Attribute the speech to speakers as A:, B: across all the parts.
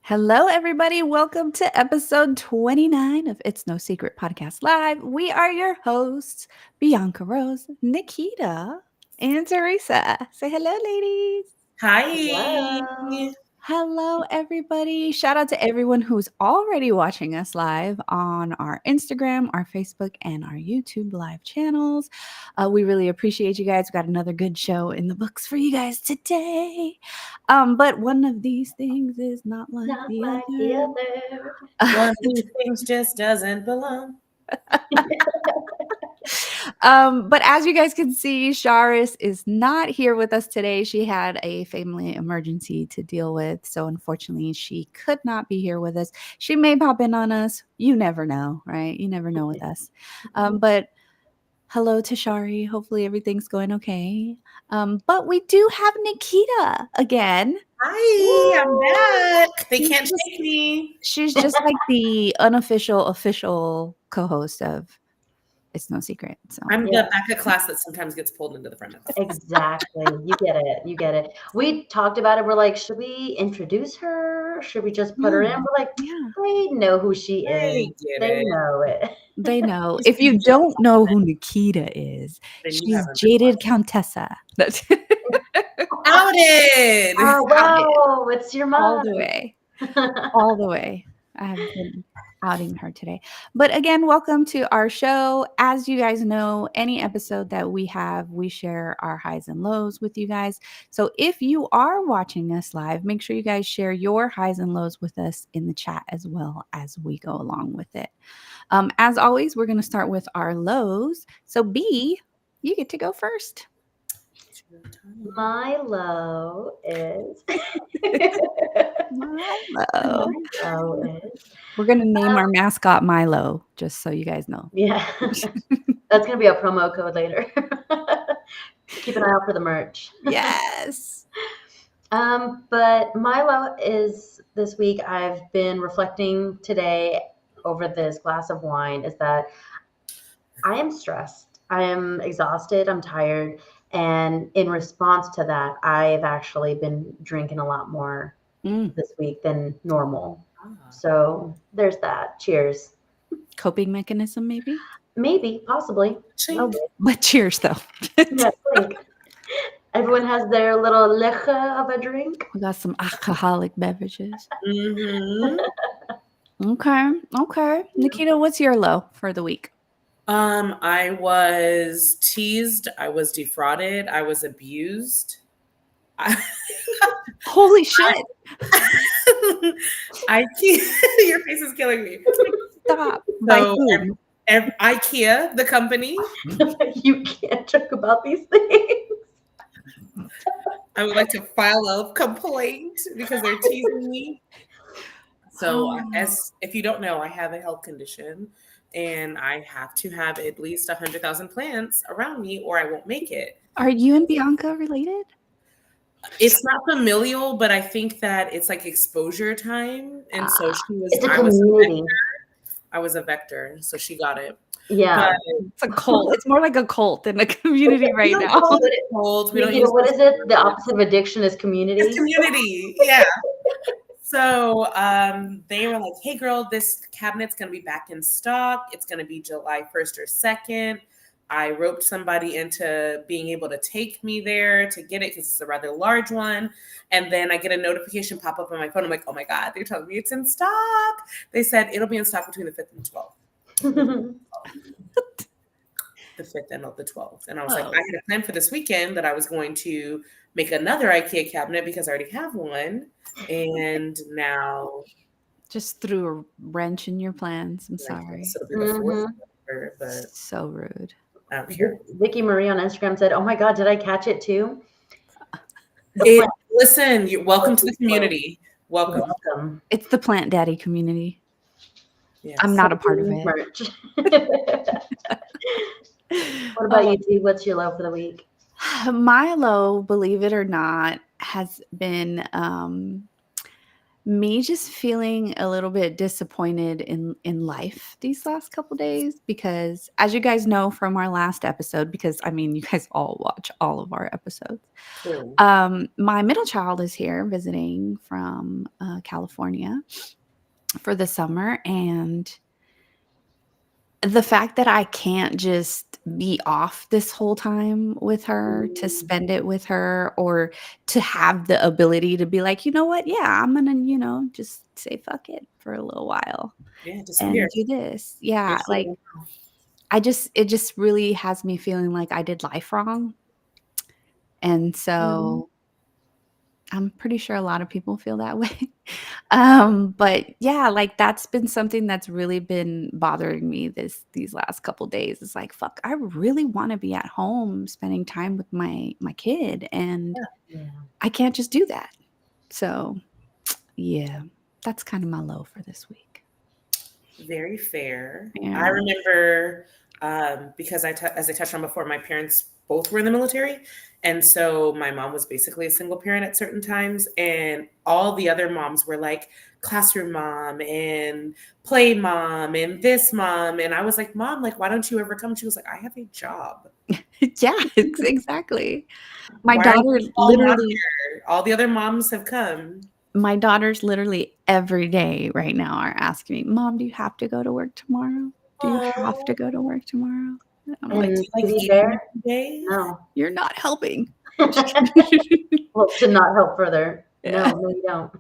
A: Hello, everybody. Welcome to episode 29 of It's No Secret Podcast Live. We are your hosts, Bianca Rose, Nikita, and Teresa. Say hello, ladies.
B: Hi.
C: Hello.
A: Hello, everybody. Shout out to everyone who's already watching us live on our Instagram, our Facebook, and our YouTube live channels. We really appreciate you guys. We got another good show in the books for you guys today. But one of these things is not like
C: Not
A: the
C: like the
A: other.
C: other.
B: One of these things just doesn't belong.
A: But as you guys can see, Sharis is not here with us today. She had a family emergency to deal with. So unfortunately, she could not be here with us. She may pop in on us. You never know, right? You never know with us. But hello to Shari. Hopefully everything's going okay. But we do have Nikita again.
B: Hi, I'm back. They
A: She's
B: can't
A: just-
B: shake me.
A: She's just like the unofficial, official co-host of It's No Secret. So
B: I'm the back of class that sometimes gets pulled into the front of class.
C: Exactly. You get it. You get it. We talked about it. We're like, should we introduce her? Should we just put her in? We're like,
A: yeah.
C: they know who she
B: They
C: is.
B: get
C: They
B: it.
C: know it.
A: They know. If you don't know who Nikita is,
B: Then you
A: she's
B: haven't been
A: jaded
B: watching.
A: Countessa. That's
B: Outed.
C: Oh, wow. It's your mom.
A: all the way. All the way. I have been outing her today. But again, welcome to our show. As you guys know, any episode that we have, we share our highs and lows with you guys. So if you are watching us live, make sure you guys share your highs and lows with us in the chat as well as we go along with it. As always, we're going to start with our lows. So B, you get to go first.
C: My low is.
A: Milo.
C: My low is.
A: We're going to name our mascot Milo, just so you guys know.
C: Yeah. That's going to be a promo code later. Keep an eye out for the merch.
A: Yes.
C: But my low is this week, I've been reflecting today over this glass of wine, is that I am stressed. I am exhausted. I'm tired. And in response to that, I've actually been drinking a lot more this week than normal. So there's that. Cheers.
A: Coping mechanism, maybe?
C: Maybe, possibly.
B: Chink.
A: But cheers, though.
C: Yeah, like, everyone has their little leche of a drink.
A: We got some alcoholic beverages.
B: Mm-hmm.
A: Okay. Nikita, what's your low for the week?
B: I was teased. I was defrauded. I was abused.
A: Holy shit.
B: Your face is killing me.
A: Stop. By
B: So,
A: whom?
B: IKEA, the company.
C: You can't joke about these things.
B: I would like to file a complaint because they're teasing me. So, as if you don't know, I have a health condition, and I have to have at least 100,000 plants around me, or I won't make it.
A: Are you and Bianca related?
B: It's not familial, but I think that it's like exposure time, and so she was.
C: It's a
B: I was a
C: community.
B: vector. I was a vector, so she got it.
C: Yeah.
B: But
A: It's a cult. It's more like a cult than a community right
B: we don't
A: now.
B: call it cold. We don't
C: Nikita,
B: use
C: what is it? The opposite of addiction is community.
B: It's community. Yeah. So they were like, hey, girl, this cabinet's going to be back in stock. It's going to be July 1st or 2nd. I roped somebody into being able to take me there to get it because it's a rather large one. And then I get a notification pop up on my phone. I'm like, oh, my God, they're telling me it's in stock. They said it'll be in stock between the 5th and 12th. The 5th and the 12th. And I was like, I had a plan for this weekend that I was going to make another IKEA cabinet because I already have one. And now
A: Just threw a wrench in your plans. I'm sorry.
B: So it'll be the 4th, but
A: So rude.
B: I don't care.
C: Vicky Marie on Instagram said, oh my God, did I catch it too?
B: Listen, welcome to the community. Welcome.
A: It's the Plant Daddy community.
B: Yes.
A: I'm not a part of it.
C: Merch. What about you, T? What's your low for the week?
A: My low, believe it or not, has been Me just feeling a little bit disappointed in life these last couple days because as you guys know from our last episode, because I mean you guys all watch all of our episodes.
B: True.
A: My middle child is here visiting from California for the summer, and the fact that I can't just be off this whole time with her, to spend it with her, or to have the ability to be like, "You know what? Yeah, I'm gonna, just say fuck it for a little while
B: Yeah, disappear.
A: and do this."
B: You're
A: Yeah, like,
B: so
A: it just really has me feeling like I did life wrong. And
C: Mhm.
A: so I'm pretty sure a lot of people feel that way. But yeah, like that's been something that's really been bothering me these last couple days. It's like, fuck, I really want to be at home spending time with my kid, and
C: Yeah.
A: I can't just do that. So yeah, that's kind of my low for this week.
B: very fair. I
A: Yeah.
B: remember because as I touched on before, my parents both were in the military, and so my mom was basically a single parent at certain times, and all the other moms were like classroom mom and play mom and this mom, and I was like, Mom, like, why don't you ever come? She was like, I have a job.
A: Yeah, exactly. My
B: Why are you
A: daughter
B: all not
A: literally
B: here? All the other moms have come.
A: my daughters literally every day right now are asking me, "Mom, do you have to go to work tomorrow? Do you have to
B: Oh,
A: go to work tomorrow?" And I'm like,
B: like, do
C: And
B: you
C: to
B: like
C: be
B: eating
C: fair,
B: every day?
C: no.
A: "You're not helping."
C: Well, to not help further,
A: Yeah.
C: no, you don't.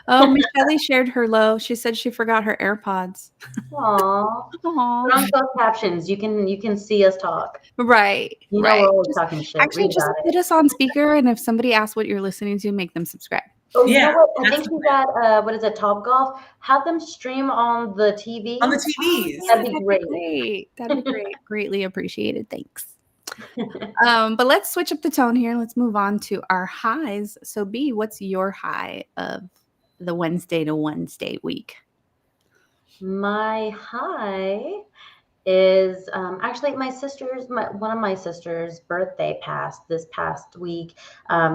A: Oh, Michelle shared her low. She said she forgot her AirPods.
C: Aw.
A: Aw.
C: Put on closed captions. You can see us talk.
A: Right,
C: You know
A: right.
C: we're always
A: Just
C: talking shit.
A: actually
C: Read
A: just
C: about
A: put
C: it.
A: us on speaker, and if somebody asks what you're listening to, make them subscribe.
C: Oh, you
B: Yeah,
C: know what? I
B: that's
C: think
B: the
C: she's
B: plan.
C: at what is it, Top Golf? Have them stream on the
B: On the
C: TV.
A: Oh,
B: TVs.
A: yeah,
C: That'd be
A: that'd be
C: great.
A: great. That'd be great. Greatly appreciated. Thanks. But let's switch up the tone here. Let's move on to our highs. So, B, what's your high of the Wednesday to Wednesday week?
C: My high is actually one of my sister's birthday passed this past week.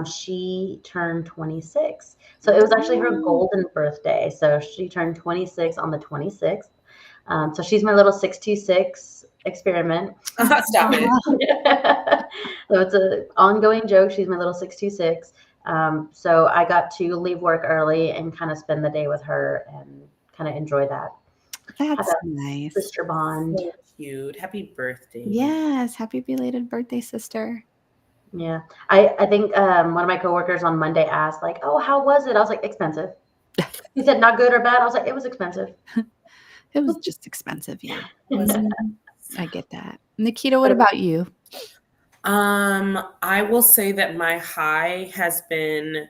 C: She turned 26, so it was actually her
A: Ooh.
C: golden birthday. So she turned 26 on the 26th. So she's my little 626 experiment.
B: Stop it.
A: Ah,
C: So it's an ongoing joke. She's my little 626. So I got to leave work early and kind of spend the day with her and kind of enjoy that. Have
A: that's
C: that
A: nice.
C: sister bond.
B: So cute. Happy birthday.
A: Yes. Happy belated birthday, sister.
C: Yeah. I think one of my coworkers on Monday asked, like, oh, how was it? I was like, expensive. He said, not good or bad. I was like, it was expensive.
A: It was just expensive. Yeah.
B: Was it?
A: Mhm. I get that. Nikita, what
C: But
A: about you?
B: I will say that my high has been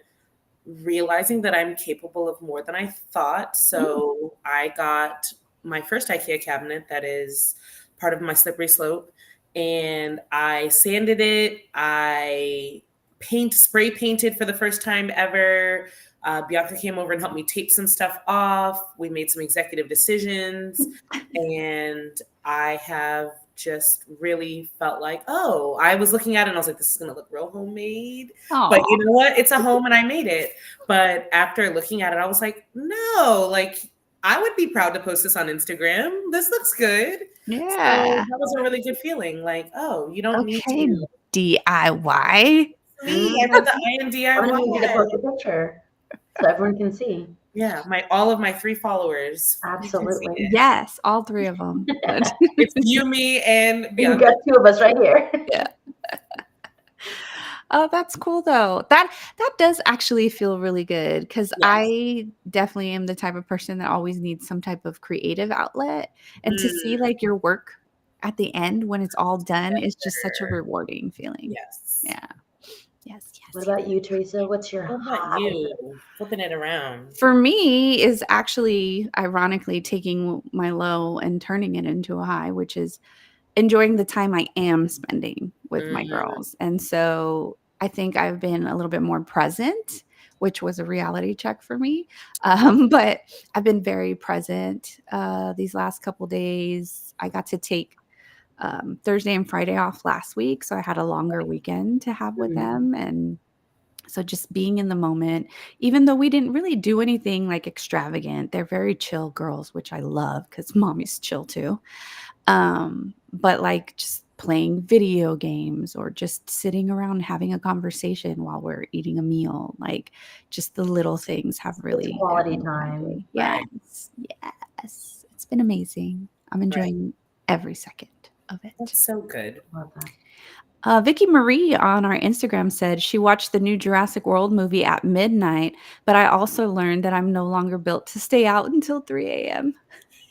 B: realizing that I'm capable of more than I thought.
C: mm,
B: So I got my first IKEA cabinet that is part of my slippery slope, and I sanded it. I spray painted for the first time ever. Bianca came over and helped me tape some stuff off. We made some executive decisions, and I have just really felt like, oh, I was looking at it and I was like, this is going to look real homemade. But you
A: Oh,
B: know what? It's a home and I made it. But after looking at it, I was like, no, like I would be proud to post this on Instagram. This looks good. So
A: yeah.
B: that was a really good feeling. Like, oh, you don't need
A: Okay.
B: to
A: DIY.
B: me. I
C: mm.
B: put the I in
C: I'm gonna need you to
B: DIY.
C: post a picture so everyone can see.
B: Yeah, my all of my 3 followers. You can see
C: Absolutely.
B: it.
A: Yes, all three of them.
B: It's you, me, and
C: You
B: Bianca.
C: got two of us right here.
A: Yeah. Oh, that's cool though. That does actually feel really good because
B: Yes.
A: I definitely am the type of person that always needs some type of creative outlet. And to see
B: Mm,
A: like your work at the end when it's all done is just such a
B: together.
A: rewarding feeling.
B: Yes.
A: Yeah. Yes, yes,
C: What
A: yes.
C: about you, Teresa? What's your
B: What about
C: hobby?
B: you? Flipping it around.
A: For me is actually ironically taking my low and turning it into a high, which is enjoying the time I am spending with my
B: Mm,
A: girls. And so I think I've been a little bit more present, which was a reality check for me. But I've been very present these last couple days. I got to take Thursday and Friday off last week. So I had a longer weekend to have with
C: Mm,
A: them. And So just being in the moment, even though we didn't really do anything like extravagant, they're very chill girls, which I love because mommy's chill too. But like just playing video games or just sitting around having a conversation while we're eating a meal, like just the little things have
C: It's
A: really
C: quality
A: gotten my
C: time.
A: day.
B: Right.
A: Yes, yes, it's been amazing. I'm
B: Right.
A: enjoying every second of it.
B: That's so good.
C: Love that.
A: Vicky Marie on our Instagram said she watched the new Jurassic World movie at midnight, but I also learned that I'm no longer built to stay out until 3 a.m.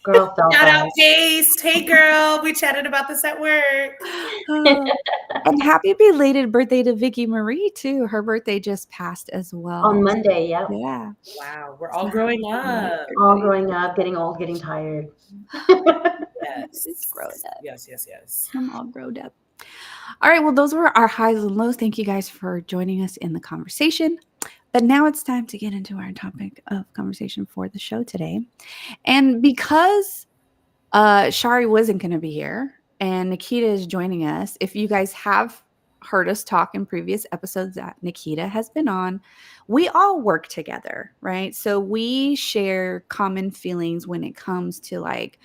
C: Girl felt
B: Shout out,
C: that.
B: Jace. Hey, girl. We chatted about this at work.
A: And happy belated birthday to Vicky Marie, too. Her birthday just passed as well.
C: On Monday, yep.
A: Yeah.
B: Wow. We're all growing up.
C: All growing up, getting old, getting tired.
B: Yes.
A: It's grown up.
B: Yes, yes, yes.
A: I'm all grown up. All right. Well, those were our highs and lows. Thank you guys for joining us in the conversation. But now it's time to get into our topic of conversation for the show today. And because Shari wasn't going to be here and Nikita is joining us, if you guys have heard us talk in previous episodes that Nikita has been on, we all work together, right? So we share common feelings when it comes to like,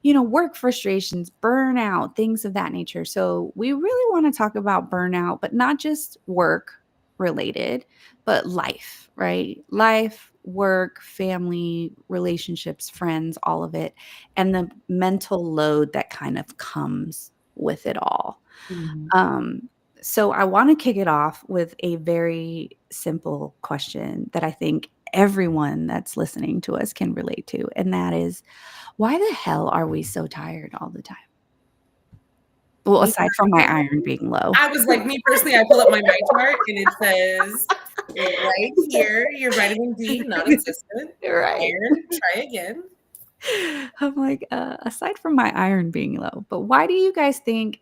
A: work frustrations, burnout, things of that nature. So we really want to talk about burnout, but not just work related, but life, right? Life, work, family, relationships, friends, all of it, and the mental load that kind of comes with it all. So I want to kick it off with a very simple question that I think everyone that's listening to us can relate to. And that is, why the hell are we so tired all the time? Well, aside from my iron being low.
B: I was like, me personally, I pull up my night chart and it says right here, your vitamin D non-existent.
A: Right.
B: Aaron, try again.
A: I'm like, aside from my iron being low, but why do you guys think?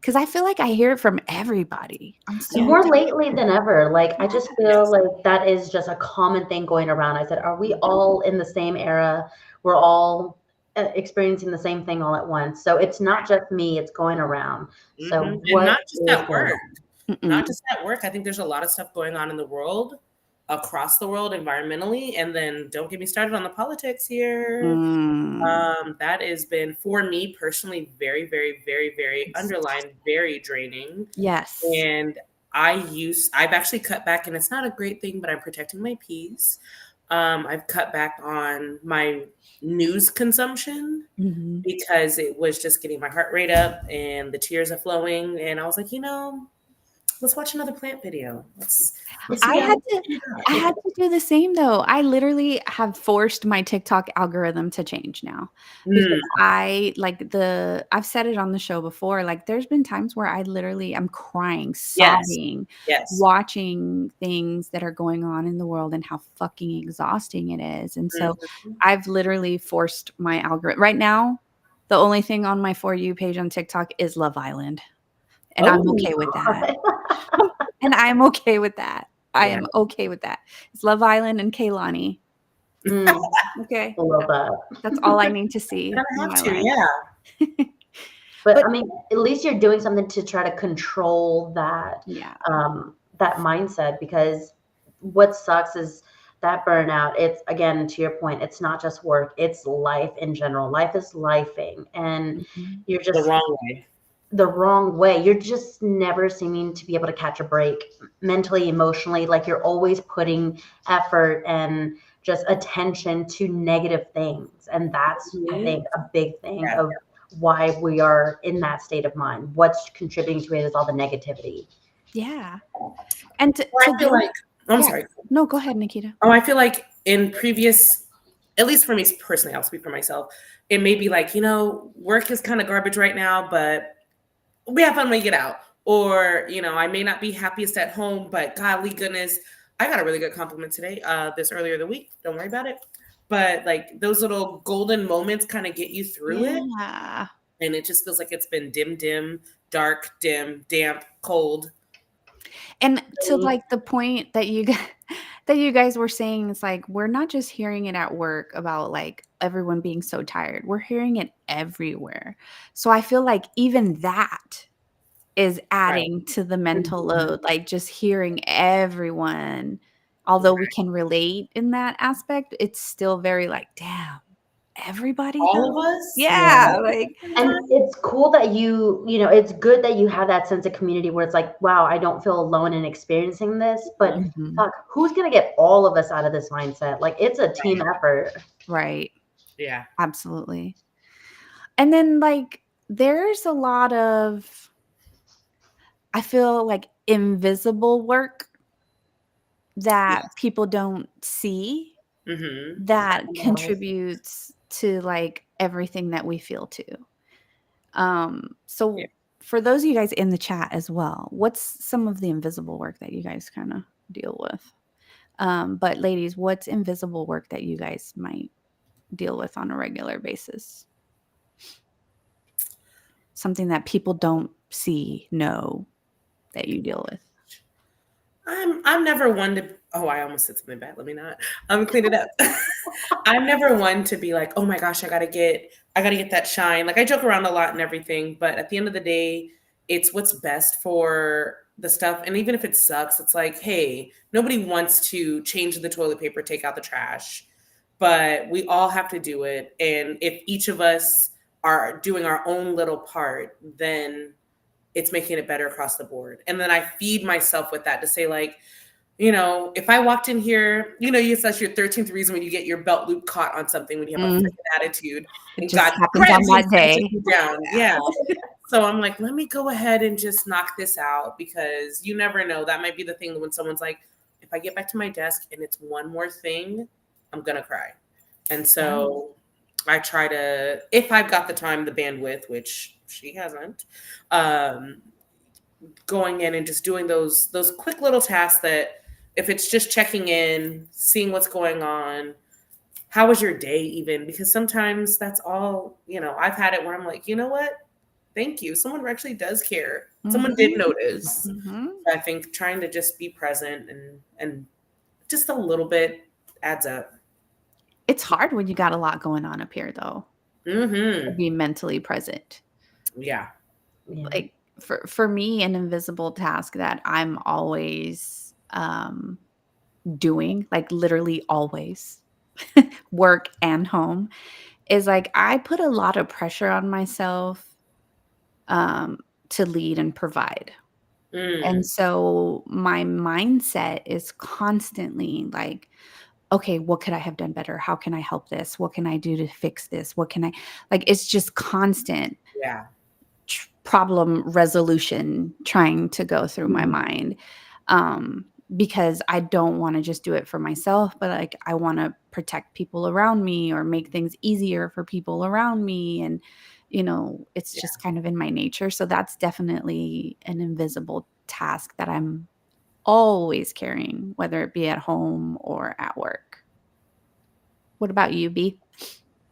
A: Because I feel like I hear it from everybody. I'm so
C: More
A: tired.
C: lately than ever. Like, I just feel
B: Yes.
C: like that is just a common thing going around. I said, are we all in the same era? We're all experiencing the same thing all at once. So it's not just me, it's going around. So
B: And
C: what
B: not just
C: is
B: at
C: going
B: work.
C: on?
B: Not just at work. I think there's a lot of stuff going on in the world, across the world, environmentally. And then don't get me started on the politics here. That has been, for me personally, very, very, very, very underlined, very draining.
A: Yes.
B: And I've actually cut back, and it's not a great thing, but I'm protecting my peace. I've cut back on my news consumption because it was just getting my heart rate up and the tears are flowing. And I was like, let's watch another plant video.
A: I had to do the same though. I literally have forced my TikTok algorithm to change now because I've said it on the show before. Like there's been times where I literally am crying, sobbing, watching things that are going on in the world and how fucking exhausting it is. And so I've literally forced my algorithm. Right now, the only thing on my For You page on TikTok is Love Island. And I'm okay with that. And I'm okay with that. I am okay with that. It's Love Island and Kaylani. Okay.
C: I love that.
A: That's all I need to see.
C: But I mean, at least you're doing something to try to control that, that mindset, because what sucks is that burnout. It's, again, to your point, it's not just work, it's life in general. Life is lifing, and you're just the wrong way. You're just never seeming to be able to catch a break mentally, emotionally. Like you're always putting effort and just attention to negative things. And that's, I think, a big thing of why we are in that state of mind. What's contributing to it is all the negativity.
A: Yeah. And
B: I feel like, I'm sorry.
A: No, go ahead, Nikita.
B: I feel like in previous, at least for me personally, I'll speak for myself, it may be like, work is kind of garbage right now, but we have fun when we get out. Or, I may not be happiest at home, but golly goodness, I got a really good compliment today, this earlier the week. Don't worry about it. But like those little golden moments kind of get you through it. And it just feels like it's been dim, dark, dim, damp, cold.
A: And to like the point that you guys were saying, it's like, we're not just hearing it at work about like everyone being so tired. We're hearing it everywhere. So I feel like even that is
B: Right.
A: adding to the mental
C: Mhm.
A: load, like, just hearing everyone, although we can relate in that aspect, it's still very like, "Damn, everybody
B: All of
A: though?"
B: us?
C: Yeah.
A: Yeah, like
C: And it's cool that it's good that you have that sense of community where it's like, wow, I don't feel alone in experiencing this, but
A: Mhm.
C: fuck, who's gonna get all of us out of this mindset? Like, it's a team effort.
A: Right.
B: Yeah.
A: Absolutely. And then, like, there's a lot of I feel like invisible work that
B: Yes.
A: people don't see
B: Mhm.
A: that
C: Yes.
A: contributes to, like, everything that we feel too.
B: Yeah.
A: So for those of you guys in the chat as well, what's some of the invisible work that you guys kinda deal with? But ladies, what's invisible work that you guys might deal with on a regular basis? Something that people don't see, know that you deal with.
B: I'm never one to oh, I almost said something bad. Let me not. Clean it up. I'm never one to be like, oh my gosh, I gotta get that shine. Like I joke around a lot and everything, but at the end of the day, it's what's best for the stuff. And even if it sucks, it's like, hey, nobody wants to change the toilet paper, take out the trash, but we all have to do it. And if each of us are doing our own little part, then it's making it better across the board. And then I feed myself with that to say, like, if I walked in here, that's your 13th reason when you get your belt loop caught on something when you have a
A: Mm,
B: freaking attitude
A: it
B: and
A: just
B: God
A: happens on
B: grabs you and
A: that
B: smashes
A: day.
B: you down. Yeah. So I'm like, let me go ahead and just knock this out because you never know. That might be the thing when someone's like, if I get back to my desk and it's one more thing, I'm going to cry. And so I try to, if I've got the time, the bandwidth, which she hasn't, going in and just doing those quick little tasks that if it's just checking in, seeing what's going on, how was your day even? Because sometimes that's all, I've had it where I'm like, you know what? Thank you. Someone actually does care. Someone did
A: Mhm,
B: notice.
A: mhm.
B: I think trying to just be present and just a little bit adds up.
A: It's hard when you got a lot going on up here, though, to
B: Mm-hmm.
A: be mentally present.
B: Yeah.
C: Yeah.
A: Like, for me, an invisible task that I'm always, doing, like, literally always, work and home, is, like, I put a lot of pressure on myself, um, to lead and provide. And
B: Mm.
A: so my mindset is constantly like, okay, what could I have done better? How can I help this? What can I do to fix this? What can I like? It's just constant
B: Yeah.
A: problem resolution trying to go through my
C: Mhm.
A: mind. Because I don't want to just do it for myself, but like I want to protect people around me or make things easier for people around me. And, it's
B: Yeah.
A: just kind of in my nature. So that's definitely an invisible task that I'm always carrying, whether it be at home or at work. What about you, B?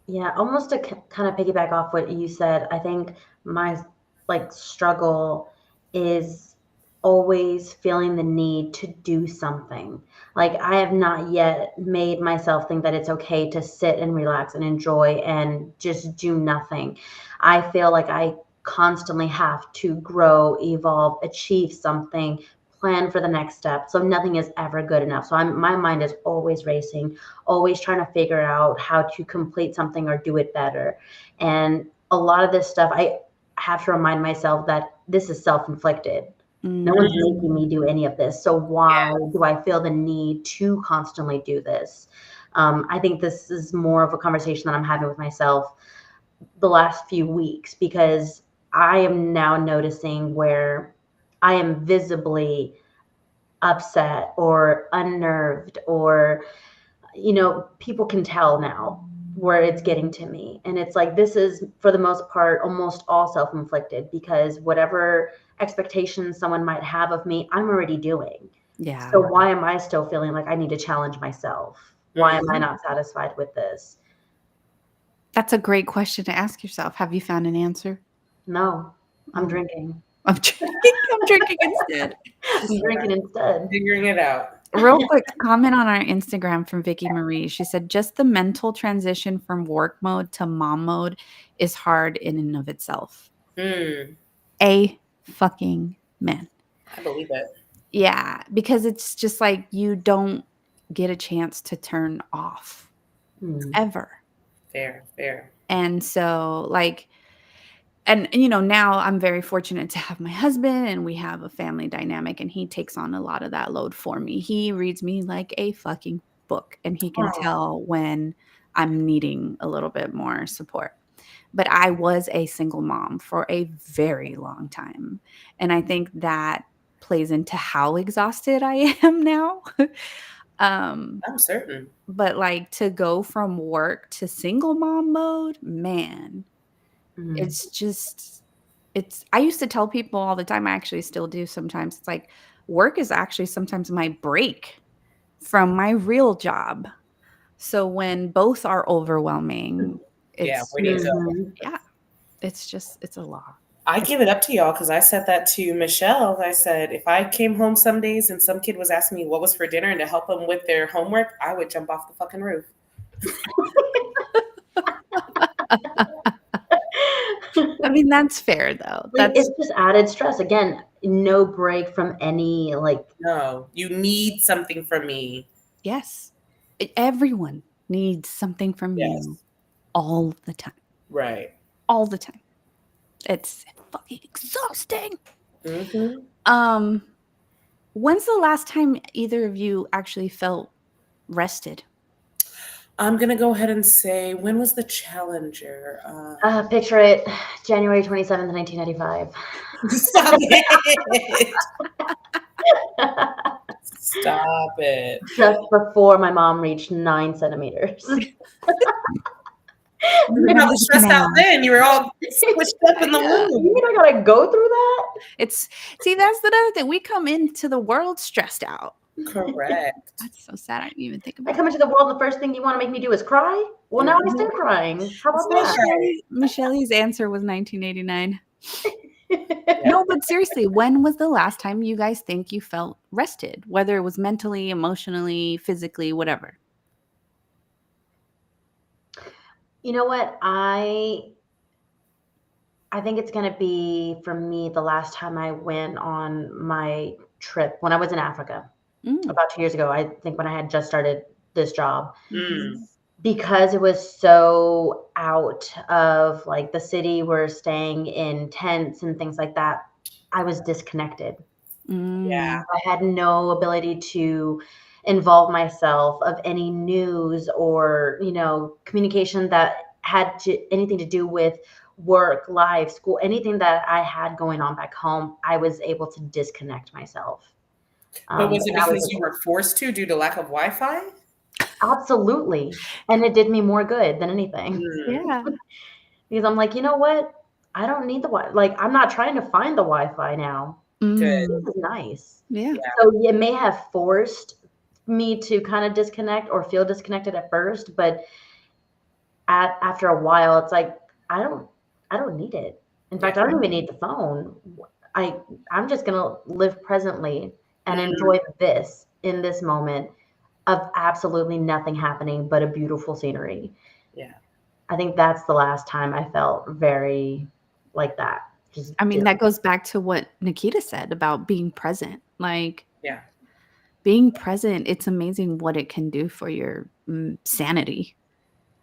C: Yeah, almost to kind of piggyback off what you said, I think my like struggle is always feeling the need to do something. Like I have not yet made myself think that it's okay to sit and relax and enjoy and just do nothing. I feel like I constantly have to grow, evolve, achieve something, plan for the next step. So nothing is ever good enough. So my mind is always racing, always trying to figure out how to complete something or do it better. And a lot of this stuff, I have to remind myself that this is self inflicted. No one's
A: Mhm.
C: making me do any of this. So why do I feel the need to constantly do this? I think this is more of a conversation that I'm having with myself the last few weeks because I am now noticing where I am visibly upset or unnerved or people can tell now where it's getting to me. And it's like, this is for the most part almost all self inflicted because whatever expectations someone might have of me, I'm already doing.
A: Yeah.
C: So why am I still feeling like I need to challenge myself? Why am I
B: Mm.
C: not satisfied with this?
A: That's a great question to ask yourself. Have you found an answer?
C: No, I'm
A: Oh,
C: drinking.
A: I'm drinking. I'm drinking instead.
C: I'm drinking instead.
B: Figuring it out.
A: Real quick comment on our Instagram from Vicky Marie. She said, just the mental transition from work mode to mom mode is hard in and of itself.
B: Mm.
A: A fucking men.
B: I believe it.
A: Yeah, because it's just like you don't get a chance to turn off ever.
B: Fair.
A: And so, like, and now I'm very fortunate to have my husband, and we have a family dynamic, and he takes on a lot of that load for me. He reads me like a fucking book, and he can
B: Oh,
A: tell when I'm needing a little bit more support. But I was a single mom for a very long time, and I think that plays into how exhausted I am now. um
B: I'm certain.
A: but like to go from work to single mom mode, man, it's just I used to tell people all the time, I actually still do sometimes. It's like work is actually sometimes my break from my real job. So when both are overwhelming,
B: Yeah,
A: it's
B: where do you go?
A: yeah, it's a lot.
B: I give it up to y'all because I said that to Michelle. I said if I came home some days and some kid was asking me what was for dinner and to help them with their homework, I would jump off the fucking roof.
A: I mean, that's fair though.
C: Like,
A: That's
C: it's just added stress. Again, no break from any, like,
B: No, you need something from me.
A: yes. Everyone needs something from
B: Yes.
A: you all the time.
B: Right.
A: All the time. It's fucking exhausting.
B: Mm-hmm.
A: When's the last time either of you actually felt rested?
B: I'm going to go ahead and say, when was the Challenger?
C: picture it, January 27th, 1995.
B: Stop it. Stop it.
C: Just before my mom reached 9 centimeters.
B: You were probably stressed out then. You were all squished up in the womb.
C: You mean I gotta go through that?
A: See, that's the other thing. We come into the world stressed out.
B: Correct.
A: That's so sad. I didn't even think
C: I
A: about
C: come into the world, the first thing you want to make me do is cry? Well, now I'm still crying. How about
B: Still
C: that?
B: crying.
A: Michelle's answer was 1989.
B: Yeah.
A: No, but seriously, when was the last time you guys think you felt rested? Whether it was mentally, emotionally, physically, whatever.
C: You know what? I think it's gonna be, for me, the last time I went on my trip when I was in Africa about 2 years ago. I think when I had just started this job,
B: Mm.
C: because it was so out of like the city. We're staying in tents and things like that. I was disconnected.
B: Yeah.
C: I had no ability to involve myself of any news or, communication that had anything to do with work, life, school, anything that I had going on back home. I was able to disconnect myself.
B: But was it
C: and that
B: because you were forced to due to lack of Wi-Fi?
C: Absolutely. And it did me more good than anything.
A: Yeah.
C: Because I'm like, you know what? I don't need the Wi-Fi. Like, I'm not trying to find the Wi-Fi now.
B: Good.
C: This is nice.
A: Yeah.
C: So it may have forced me to kind of disconnect or feel disconnected at first, but after a while, it's like I don't need it. In fact, I don't even need the phone. I'm just gonna live presently and enjoy this in this moment of absolutely nothing happening but a beautiful scenery.
B: Yeah.
C: I think that's the last time I felt very like that.
A: I mean, that goes back to what Nikita said about being present. Like,
B: Yeah.
A: being present, it's amazing what it can do for your sanity.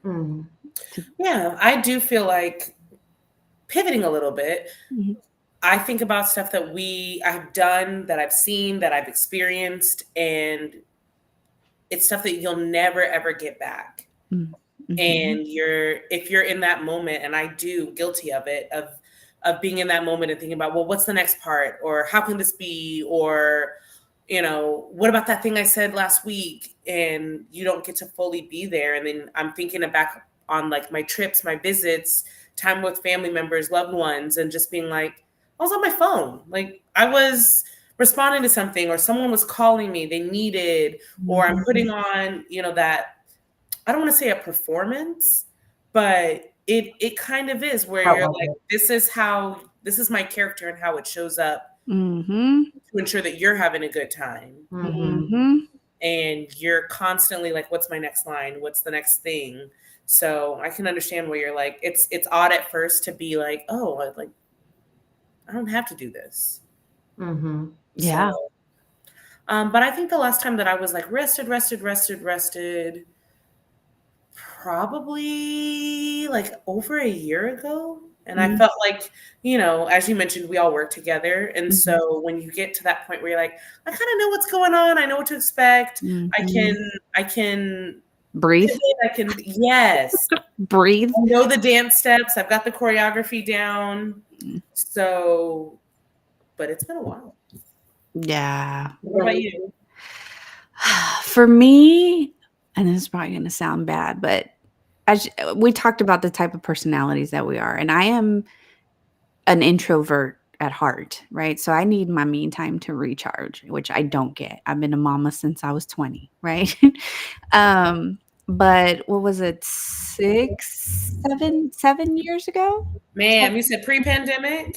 C: Mm.
B: Yeah, I do feel like pivoting a little bit.
A: Mm-hmm.
B: I think about stuff that I've done, that I've seen, that I've experienced, and it's stuff that you'll never ever get back.
A: Mm-hmm.
B: And if you're in that moment, and I do, guilty of it, of being in that moment and thinking about, well, what's the next part, or how can this be, or what about that thing I said last week, and you don't get to fully be there. And then I'm thinking back on like my trips, my visits, time with family members, loved ones, and just being like, I was on my phone, like I was responding to something, or someone was calling me, they needed, or I'm putting on, that, I don't want to say a performance, but it kind of is, where you're like, this is my character and how it shows up to ensure that you're having a good time. And you're constantly like, what's my next line? What's the next thing? So I can understand where you're like, it's odd at first to be like, oh, like I don't have to do this.
C: Mm-hmm.
A: Yeah.
B: So, but I think the last time that I was like rested, probably like over a year ago. And I
A: Mhm.
B: felt like, as you mentioned, we all work together. And
A: Mhm.
B: so when you get to that point where you're like, I kind of know what's going on. I know what to expect. I
A: Mhm.
B: can
A: Breathe.
B: pivot. Yes.
A: Breathe.
B: I know the dance steps. I've got the choreography down.
A: Mm.
B: So, but it's been a while.
A: Yeah.
B: What about you?
A: For me, and this is probably going to sound bad, but as we talked about the type of personalities that we are, and I am an introvert at heart, right? So I need my me time to recharge, which I don't get. I've been a mama since I was 20, right? um, but what was it, 7 years ago?
B: Ma'am, you said pre-pandemic?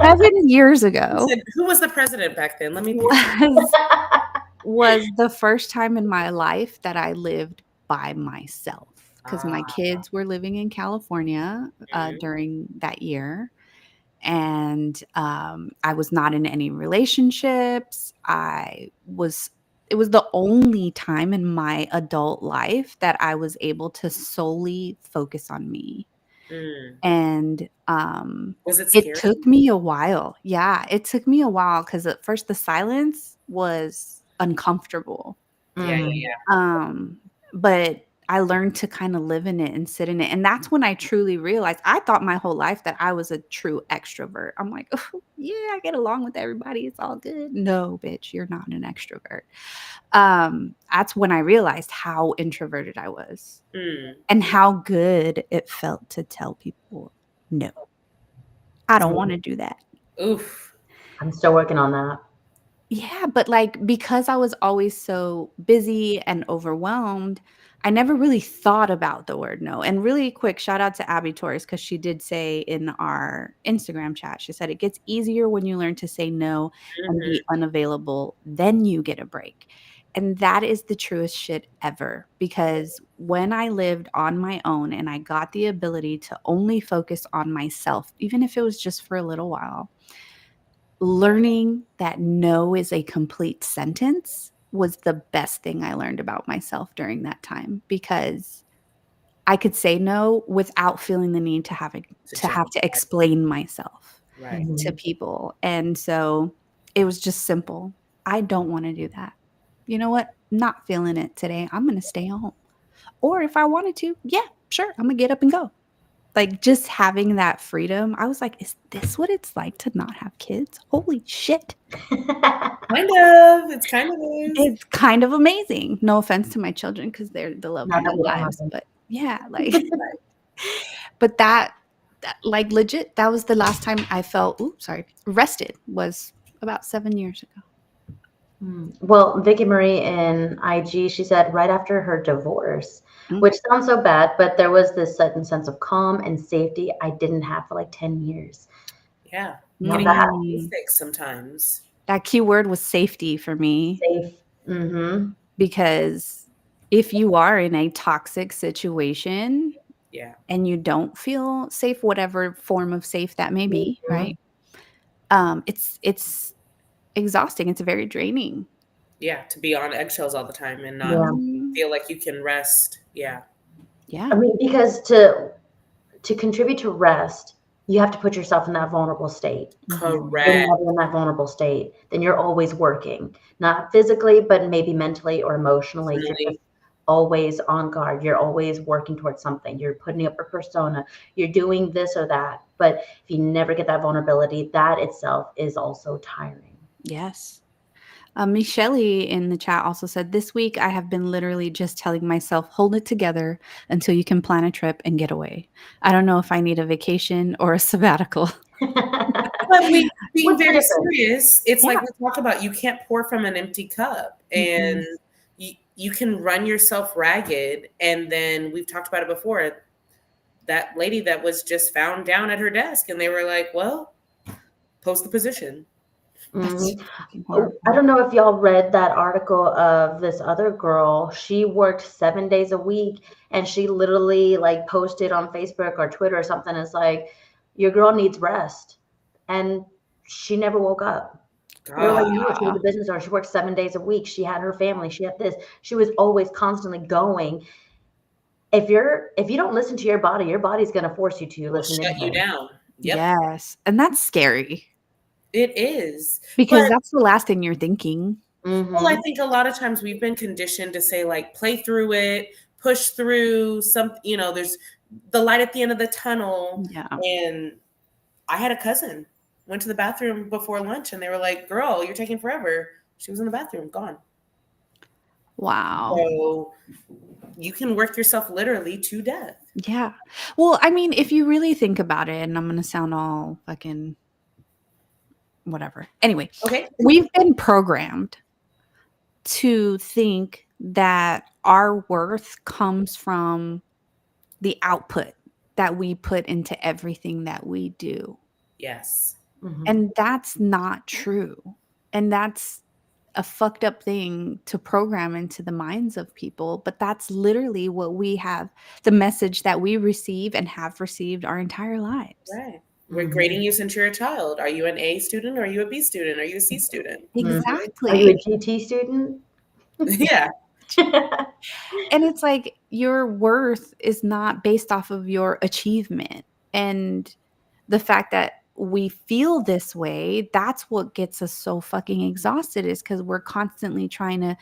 A: 7 years
B: You
A: ago
B: said, who was the president back then? Let me picture.
A: was was the first time in my life that I lived by myself because my
B: Ah.
A: kids were living in California
B: Mhm.
A: during that year. And I was not in any relationships. It was the only time in my adult life that I was able to solely focus on me.
B: Mm.
A: And
B: Was it
A: it
B: scary?
A: took me a while. Yeah, it took me a while because at first the silence was uncomfortable.
B: Yeah,
C: Mhm.
B: yeah,
A: Um, but I learned to kind of live in it and sit in it. And that's when I truly realized I thought my whole life that I was a true extrovert. I'm like, oh, yeah, I get along with everybody. It's all good. No, bitch, you're not an extrovert. That's when I realized how introverted I was
B: yeah. Mm.
A: and how good it felt to tell people, no, I don't want to do that.
B: Oof.
C: I'm still working on that.
A: Yeah, but, like, because I was always so busy and overwhelmed, I never really thought about the word no, and really quick shout out to Abby Torres because she did say in our Instagram chat, she said, "It gets easier when you learn to say no and
B: Mhm.
A: be unavailable, then you get a break." And that is the truest shit ever because when I lived on my own and I got the ability to only focus on myself, even if it was just for a little while, learning that no is a complete sentence was the best thing I learned about myself during that time because I could say no without feeling the need to
B: To
A: have to
B: justify.
A: explain myself
B: Right.
A: to
C: Mhm.
A: people. And so it was just simple. I don't want to do that. You know what? Not feeling it today. I'm going to stay home. Or if I wanted to, yeah, sure, I'm going to get up and go. Like, just having that freedom, I was like, "Is this what it's like to not have kids? Holy shit."
B: Kind of. It's kind of is.
A: It's kind of amazing. No offense to my children because 'cause they're the love of
C: Not
A: my
C: that we don't have
A: lives,
C: them.
A: but yeah, like but that like, legit, that was the last time I felt rested was about 7 years ago.
C: Well, Vicky Marie in IG, she said right after her divorce,
A: Mm,
C: which sounds so bad, but there was this sudden sense of calm and safety I didn't have for like 10 years.
B: Yeah.
C: Love
B: Getting your
C: that.
A: mm.
B: basics sometimes.
A: That key word was safety for me
C: Safe. Mm-hmm.
A: because if you are in a toxic situation
B: Yeah.
A: and you don't feel safe, whatever form of safe that may be,
C: Mm-hmm.
A: right? It's exhausting. It's very draining.
B: Yeah. To be on eggshells all the time and not
C: Yeah.
A: Mhm.
B: feel like you can rest. Yeah.
C: I
A: Yeah.
C: mean, because to contribute to rest, you have to put yourself in that vulnerable state.
A: Mhm.
C: You're
B: Correct.
C: never in that vulnerable state, then you're always working, not physically, but maybe mentally or emotionally. You're just
B: Definitely.
C: always on guard. You're always working towards something. You're putting up a persona. You're doing this or that. But if you never get that vulnerability, that itself is also tiring.
A: Yes. Michelle in the chat also said, "This week I have been literally just telling myself, hold it together until you can plan a trip and get away. I don't know if I need a vacation or a sabbatical."
B: But we being
C: What's the
B: very
C: difference?
B: serious, it's
A: Yeah.
B: like we talk about you can't pour from an empty cup and
A: Mhm.
B: you can run yourself ragged. And then we've talked about it before. That lady that was just found down at her desk and they were like, well, post the position.
A: That's
C: Mhm.
A: fucking
C: Oh, I
A: horrible.
C: don't know if y'all read that article of this other girl. She worked 7 days a week and she literally like posted on Facebook or Twitter or something. It's like, your girl needs rest. and she never woke up.
B: God.
C: Like you were, she was a business owner. She worked 7 days a week. She had her family. She had this. She was always constantly going. If you don't listen to your body's going to force you to listen to
B: shut you
C: anything.
B: down. Yep.
A: Yes. And that's scary.
B: It is.
A: Because that's the last thing you're thinking.
B: Well, I think a lot of times we've been conditioned to say, like, play through it, push through some, there's the light at the end of the tunnel.
A: Yeah.
B: And I had a cousin went to the bathroom before lunch and they were like, girl, you're taking forever. She was in the bathroom, gone.
A: Wow.
B: So you can work yourself literally to death.
A: Yeah. Well, I mean, if you really think about it, and I'm going to sound all fucking whatever. Anyway,
B: okay.
A: We've been programmed to think that our worth comes from the output that we put into everything that we do.
B: Yes.
A: And that's not true. And that's a fucked up thing to program into the minds of people. But that's literally what we have, the message that we receive and have received our entire lives.
B: Right. We're grading you since you're a child. Are you an A student? Or are you a B student? Are you a C student?
A: Exactly.
C: Are you a GT student?
B: Yeah.
A: And it's like your worth is not based off of your achievement. And the fact that we feel this way, that's what gets us so fucking exhausted, is because we're constantly trying to,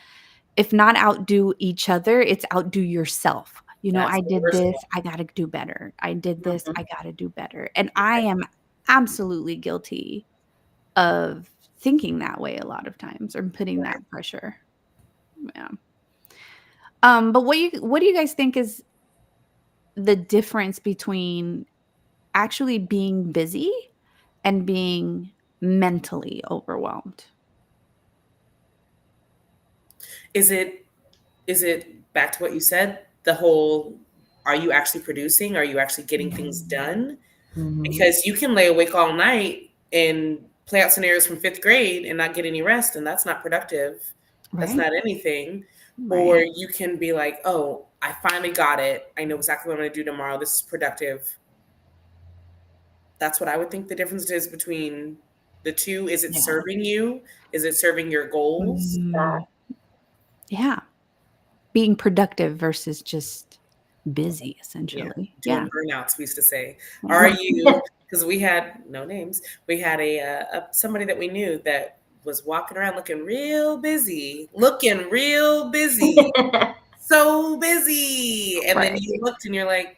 A: if not outdo each other, it's outdo yourself.
B: That's
A: I
B: the
A: did
B: worst
A: this,
B: one.
A: I got to do better. I did this, I got to do better. And I am absolutely guilty of thinking that way a lot of times, or putting that pressure. Yeah. But what do you guys think is the difference between actually being busy and being mentally overwhelmed?
B: Is it back to what you said? The whole, are you actually producing? Are you actually getting things done? Because you can lay awake all night and play out scenarios from 5th grade and not get any rest, and that's not productive. That's not anything. Or you can be like, oh, I finally got it. I know exactly what I'm going to do tomorrow. This is productive. That's what I would think the difference is between the two. Is it serving you? Is it serving your goals?
A: Yeah. Being productive versus just busy, essentially.
B: Doing burnouts, we used to say. Are you, because we had, no names, we had a somebody that we knew that was walking around looking real busy. So busy. And then you looked and you're like,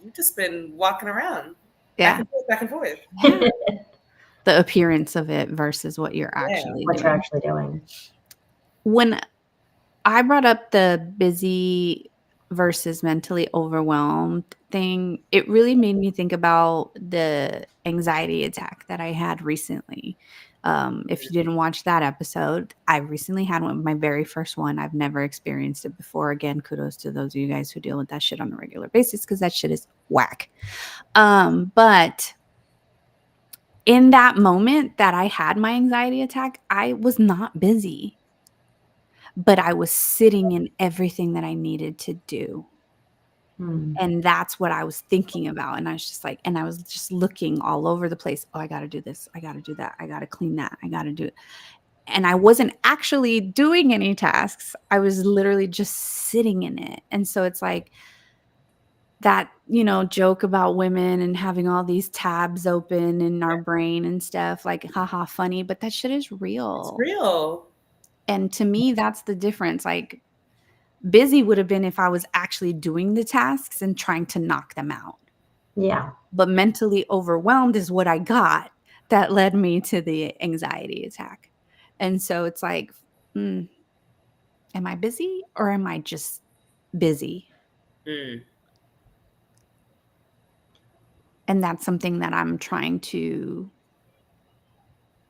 B: you've just been walking around back and forth.
A: Yeah. The appearance of it versus what you're actually
C: doing.
A: When I brought up the busy versus mentally overwhelmed thing, it really made me think about the anxiety attack that I had recently. If you didn't watch that episode, I recently had one, my very first one. I've never experienced it before. Again, kudos to those of you guys who deal with that shit on a regular basis, because that shit is whack. But in that moment that I had my anxiety attack, I was not busy, but I was sitting in everything that I needed to do. And that's what I was thinking about. And I was just like, and I was just looking all over the place. Oh, I got to do this. I got to do that. I got to clean that. I got to do it. And I wasn't actually doing any tasks. I was literally just sitting in it. And so it's like that, joke about women and having all these tabs open in our brain and stuff, like, haha, funny, but that shit is real.
B: It's real.
A: And to me, that's the difference. Like, busy would have been if I was actually doing the tasks and trying to knock them out.
C: Yeah.
A: But mentally overwhelmed is what I got that led me to the anxiety attack. And so it's like, am I busy or am I just busy? And that's something that I'm trying to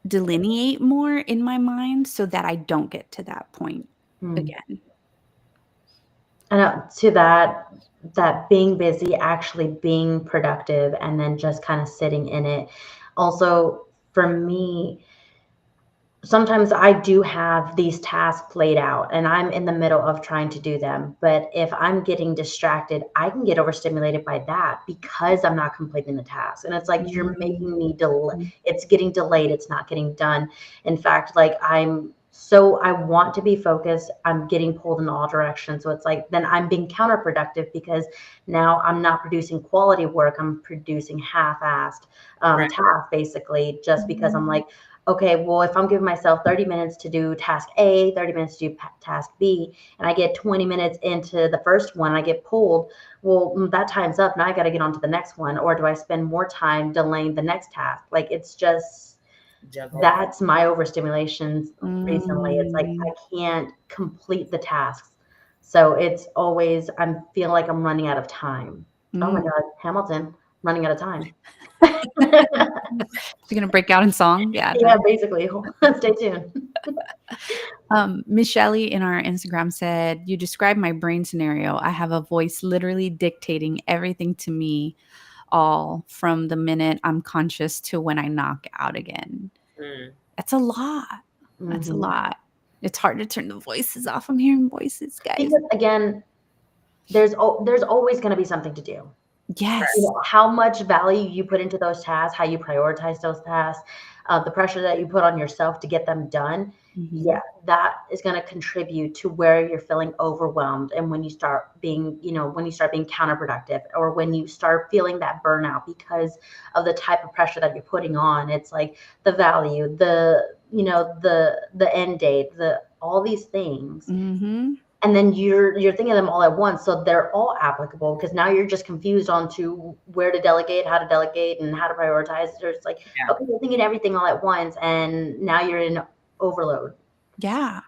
A: delineate more in my mind so that I don't get to that point again.
C: And to that being busy, actually being productive, and then just kind of sitting in it. Also, for me, sometimes I do have these tasks laid out and I'm in the middle of trying to do them. But if I'm getting distracted, I can get overstimulated by that because I'm not completing the task. And it's like you're making me it's getting delayed, it's not getting done. In fact, like I want to be focused. I'm getting pulled in all directions. So it's like then I'm being counterproductive because now I'm not producing quality work. I'm producing half-assed
B: Right.
C: tasks basically just because I'm like, okay, well, if I'm giving myself 30 minutes to do task A, 30 minutes to do task B, and I get 20 minutes into the first one, I get pulled, well, that time's up. Now I got to get on to the next one. Or do I spend more time delaying the next task? Like, it's just,
B: Juggle.
C: that's my overstimulation recently. It's like
A: Mm.
C: I can't complete the tasks. So it's always, I feel like I'm running out of time. Oh my
A: Mm.
C: God, Hamilton, running out of time.
A: She's gonna break out in song. Yeah.
C: Yeah, basically. Stay tuned.
A: Miss Shelley in our Instagram said, "You described my brain scenario. I have a voice literally dictating everything to me, all from the minute I'm conscious to when I knock out again."
B: Mm.
A: That's a lot. That's a lot. It's hard to turn the voices off. I'm hearing voices, guys.
C: Because again, there's always going to be something to do.
A: Yes.
C: You know, how much value you put into those tasks, how you prioritize those tasks, the pressure that you put on yourself to get them done. Yeah, that is going to contribute to where you're feeling overwhelmed. And when you start being, when you start being counterproductive or when you start feeling that burnout because of the type of pressure that you're putting on, it's like the value, the end date, all these things. And then you're thinking of them all at once, so they're all applicable because now you're just confused on to where to delegate, how to delegate, and how to prioritize. There's like, okay, you're thinking everything all at once, and now you're in overload.
A: Yeah.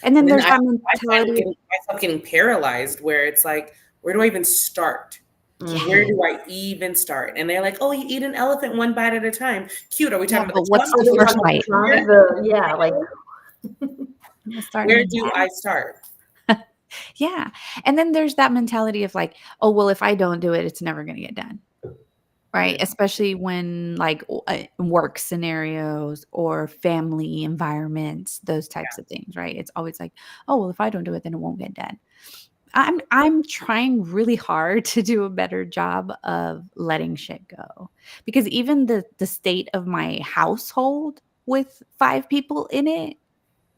A: And then there's that mentality.
B: I find myself getting paralyzed where it's like, where do I even start?
A: Yeah.
B: Where do I even start? And they're like, oh, you eat an elephant one bite at a time. Cute. Are we talking about
A: what's the first bite?
C: Yeah, like
B: where do I start?
A: Yeah. And then there's that mentality of like, oh, well, if I don't do it, it's never going to get done. Right. Especially when like work scenarios or family environments, those types of things. Right. It's always like, oh, well, if I don't do it, then it won't get done. I'm trying really hard to do a better job of letting shit go, because even the state of my household with 5 people in it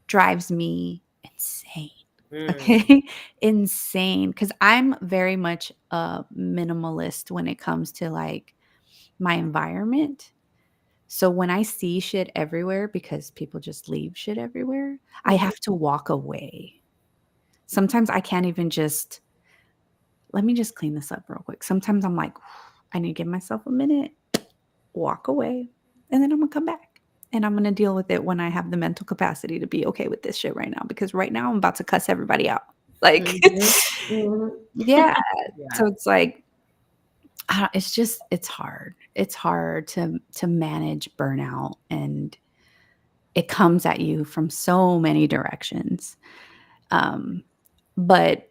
A: drives me insane. Okay. Insane. Because I'm very much a minimalist when it comes to like my environment. So when I see shit everywhere, because people just leave shit everywhere, I have to walk away. Sometimes I can't even just, let me just clean this up real quick. Sometimes I'm like, I need to give myself a minute, walk away, and then I'm going to come back. And I'm going to deal with it when I have the mental capacity to be okay with this shit right now. Because right now I'm about to cuss everybody out. Like, yeah. So it's like, it's hard. It's hard to manage burnout, and it comes at you from so many directions. But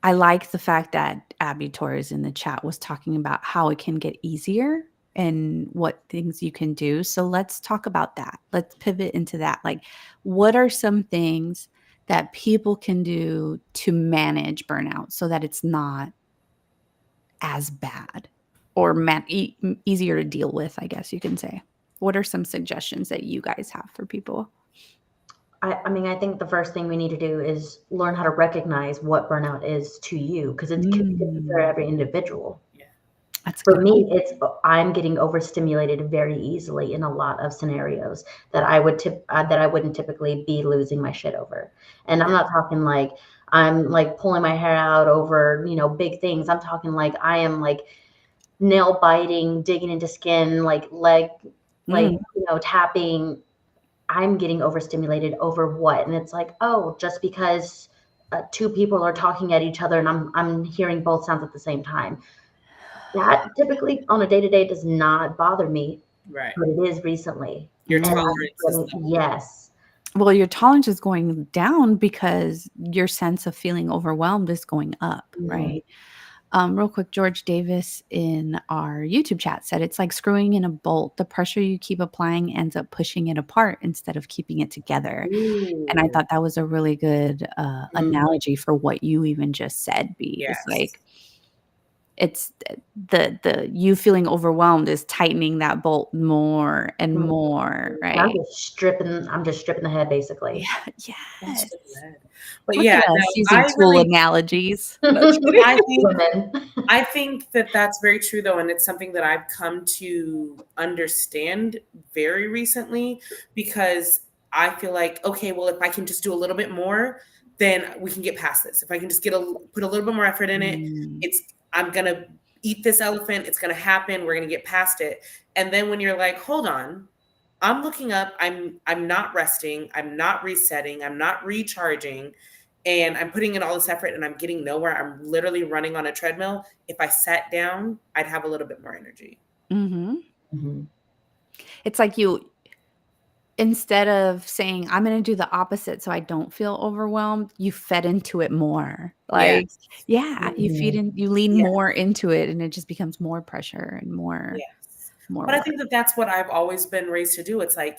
A: I like the fact that Abby Torres in the chat was talking about how it can get easier and what things you can do. So let's talk about that. Let's pivot into that. Like, what are some things that people can do to manage burnout so that it's not as bad or easier to deal with, I guess you can say? What are some suggestions that you guys have for people?
C: I mean, I think the first thing we need to do is learn how to recognize what burnout is to you, because it's different for every individual. For me, I'm getting overstimulated very easily in a lot of scenarios that I wouldn't typically be losing my shit over. And I'm not talking like I'm like pulling my hair out over, big things. I'm talking like I am like nail biting, digging into skin, like leg, tapping. I'm getting overstimulated over what? And it's like, oh, just because 2 people are talking at each other and I'm hearing both sounds at the same time. That typically on a day-to-day does not bother me,
B: right?
C: But it is recently.
B: Your tolerance
C: yes.
A: Well, your tolerance is going down because your sense of feeling overwhelmed is going up, right? Real quick, George Davis in our YouTube chat said it's like screwing in a bolt. The pressure you keep applying ends up pushing it apart instead of keeping it together. And I
B: Ooh.
A: thought that was a really good analogy for what you even just said, B. It's
B: Yes.
A: like it's the you feeling overwhelmed is tightening that bolt more and more,
C: And
A: right?
C: I'm just stripping the head basically.
A: Yeah,
B: That's
A: yes.
B: so good. But
A: Look
B: yeah,
A: at
B: no,
A: us using tool analogies. No, just kidding.
C: Women.
B: I think that that's very true though, and it's something that I've come to understand very recently because I feel like, okay, well, if I can just do a little bit more, then we can get past this. If I can just put a little bit more effort in it,
A: Mm,
B: I'm gonna eat this elephant. It's gonna happen. We're gonna get past it. And then when you're like, hold on, I'm looking up. I'm not resting. I'm not resetting. I'm not recharging. And I'm putting in all this effort and I'm getting nowhere. I'm literally running on a treadmill. If I sat down, I'd have a little bit more energy.
A: mhm.
C: Mhm.
A: It's like you instead of saying, "I'm gonna do the opposite so I don't feel overwhelmed," you fed into it more. Like,
B: Yes.
A: yeah,
C: Mhm.
A: you lean
B: Yeah.
A: more into it, and it just becomes more pressure and
B: Yes.
A: more
B: But I
A: work.
B: think that that's what I've always been raised to do. It's like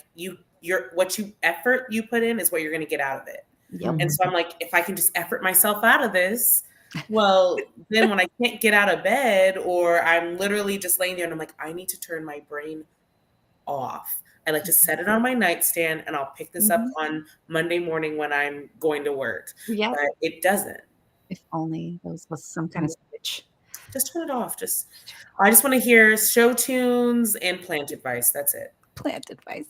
B: what you effort you put in is what you're going to get out of it.
A: Yep.
B: And
C: Mhm.
B: so I'm like, if I can just effort myself out of this, well, then when I can't get out of bed or I'm literally just laying there and I'm like, I need to turn my brain off. I like to set it on my nightstand and I'll pick this up
A: Mhm.
B: on Monday morning when I'm going to work.
A: Yep.
B: But it doesn't.
A: If only those was some kind of switch.
B: Just turn it off. I just want to hear show tunes and plant advice. That's it.
A: Plant advice.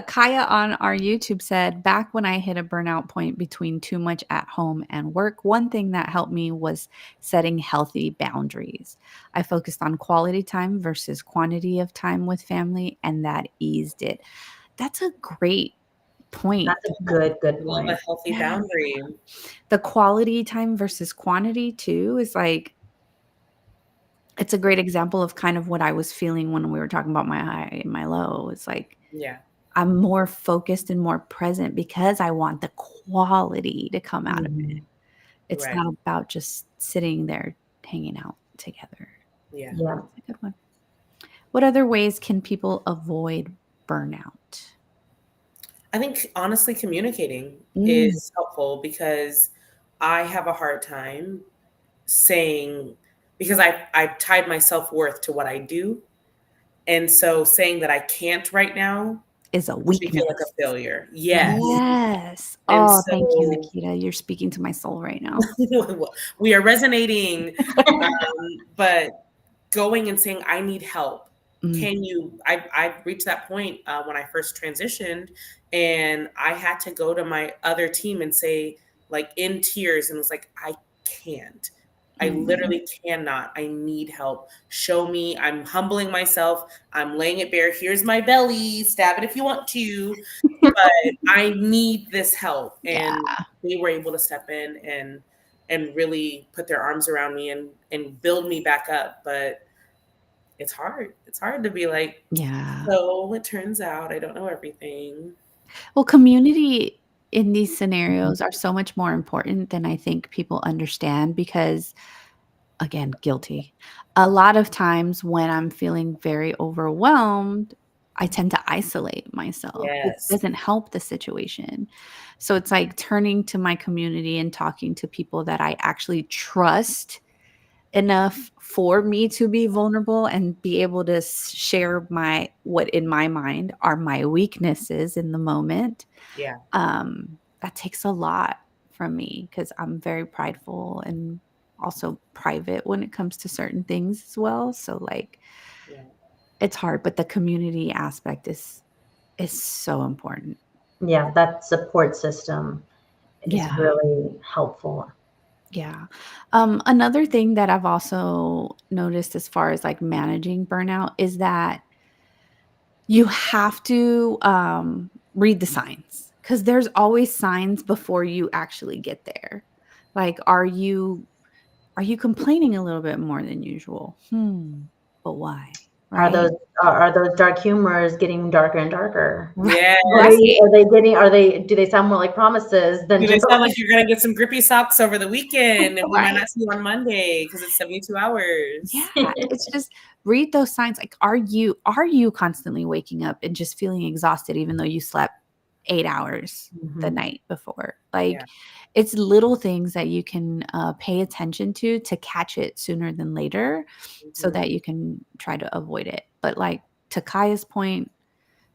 A: Kaya on our YouTube said, back when I hit a burnout point between too much at home and work, one thing that helped me was setting healthy boundaries. I focused on quality time versus quantity of time with family, and that eased it. That's a great point.
C: That's a good
B: Love a
C: point.
B: healthy
A: Yeah.
B: boundary.
A: The quality time versus quantity, too, is like, it's a great example of kind of what I was feeling when we were talking about my high and my low. It's like,
B: Yeah.
A: I'm more focused and more present because I want the quality to come out of it.
C: Mhm.
A: It's
B: Right.
A: not about just sitting there hanging out together.
B: Yeah.
C: Yeah.
A: That's a good one. What other ways can people avoid burnout?
B: I think honestly communicating
A: Mm,
B: is helpful because I have a hard time saying because I've tied my self-worth to what I do. And so saying that I can't right now
A: is a
B: makes me feel like
A: weakness.
B: a failure. Yes.
A: Yes.
B: And
A: Oh, thank you,
B: so
A: Nikita. You're speaking to my soul right now.
B: we are resonating. But going and saying, I need help.
A: Mm,
B: I've reached that point when I first transitioned and I had to go to my other team and say, like in tears, and was like, I can't. I
A: mm.
B: literally cannot. I need help. Show me. I'm humbling myself. I'm laying it bare. Here's my belly. Stab it if you want to. But I need this help.
A: Yeah.
B: And they were able to step in and really put their arms around me and build me back up. But it's hard. It's hard to be like,
A: Yeah.
B: so it turns out I don't know everything.
A: Well, community in these scenarios are so much more important than I think people understand because, again, guilty. A lot of times when I'm feeling very overwhelmed, I tend to isolate myself, which
B: Yes.
A: doesn't help the situation. So it's like turning to my community and talking to people that I actually trust enough for me to be vulnerable and be able to share my what in my mind are my weaknesses in the moment.
B: Yeah.
A: That takes a lot from me because I'm very prideful and also private when it comes to certain things as well. So like
B: Yeah.
A: it's hard, but the community aspect is so important.
C: Yeah, that support system is
A: Yeah.
C: really helpful.
A: Yeah. Another thing that I've also noticed as far as like managing burnout is that you have to read the signs because there's always signs before you actually get there. Like, are you complaining a little bit more than usual? But why?
C: Are
A: right?
C: those dark humors getting darker and darker?
A: Right.
B: Yes.
C: Do they sound more like promises than
B: Do they
C: jokes?
B: sound like you're gonna get some grippy socks over the weekend, and we might
A: Right.
B: not see you on Monday because it's 72 hours?
A: Yeah, it's just read those signs. Like, are you constantly waking up and just feeling exhausted even though you slept 8 hours the
C: Mhm.
A: night before? Like,
B: Yeah.
A: it's little things that you can pay attention to catch it sooner than later, so
B: Mhm.
A: that you can try to avoid it. But like, to Kaya's point,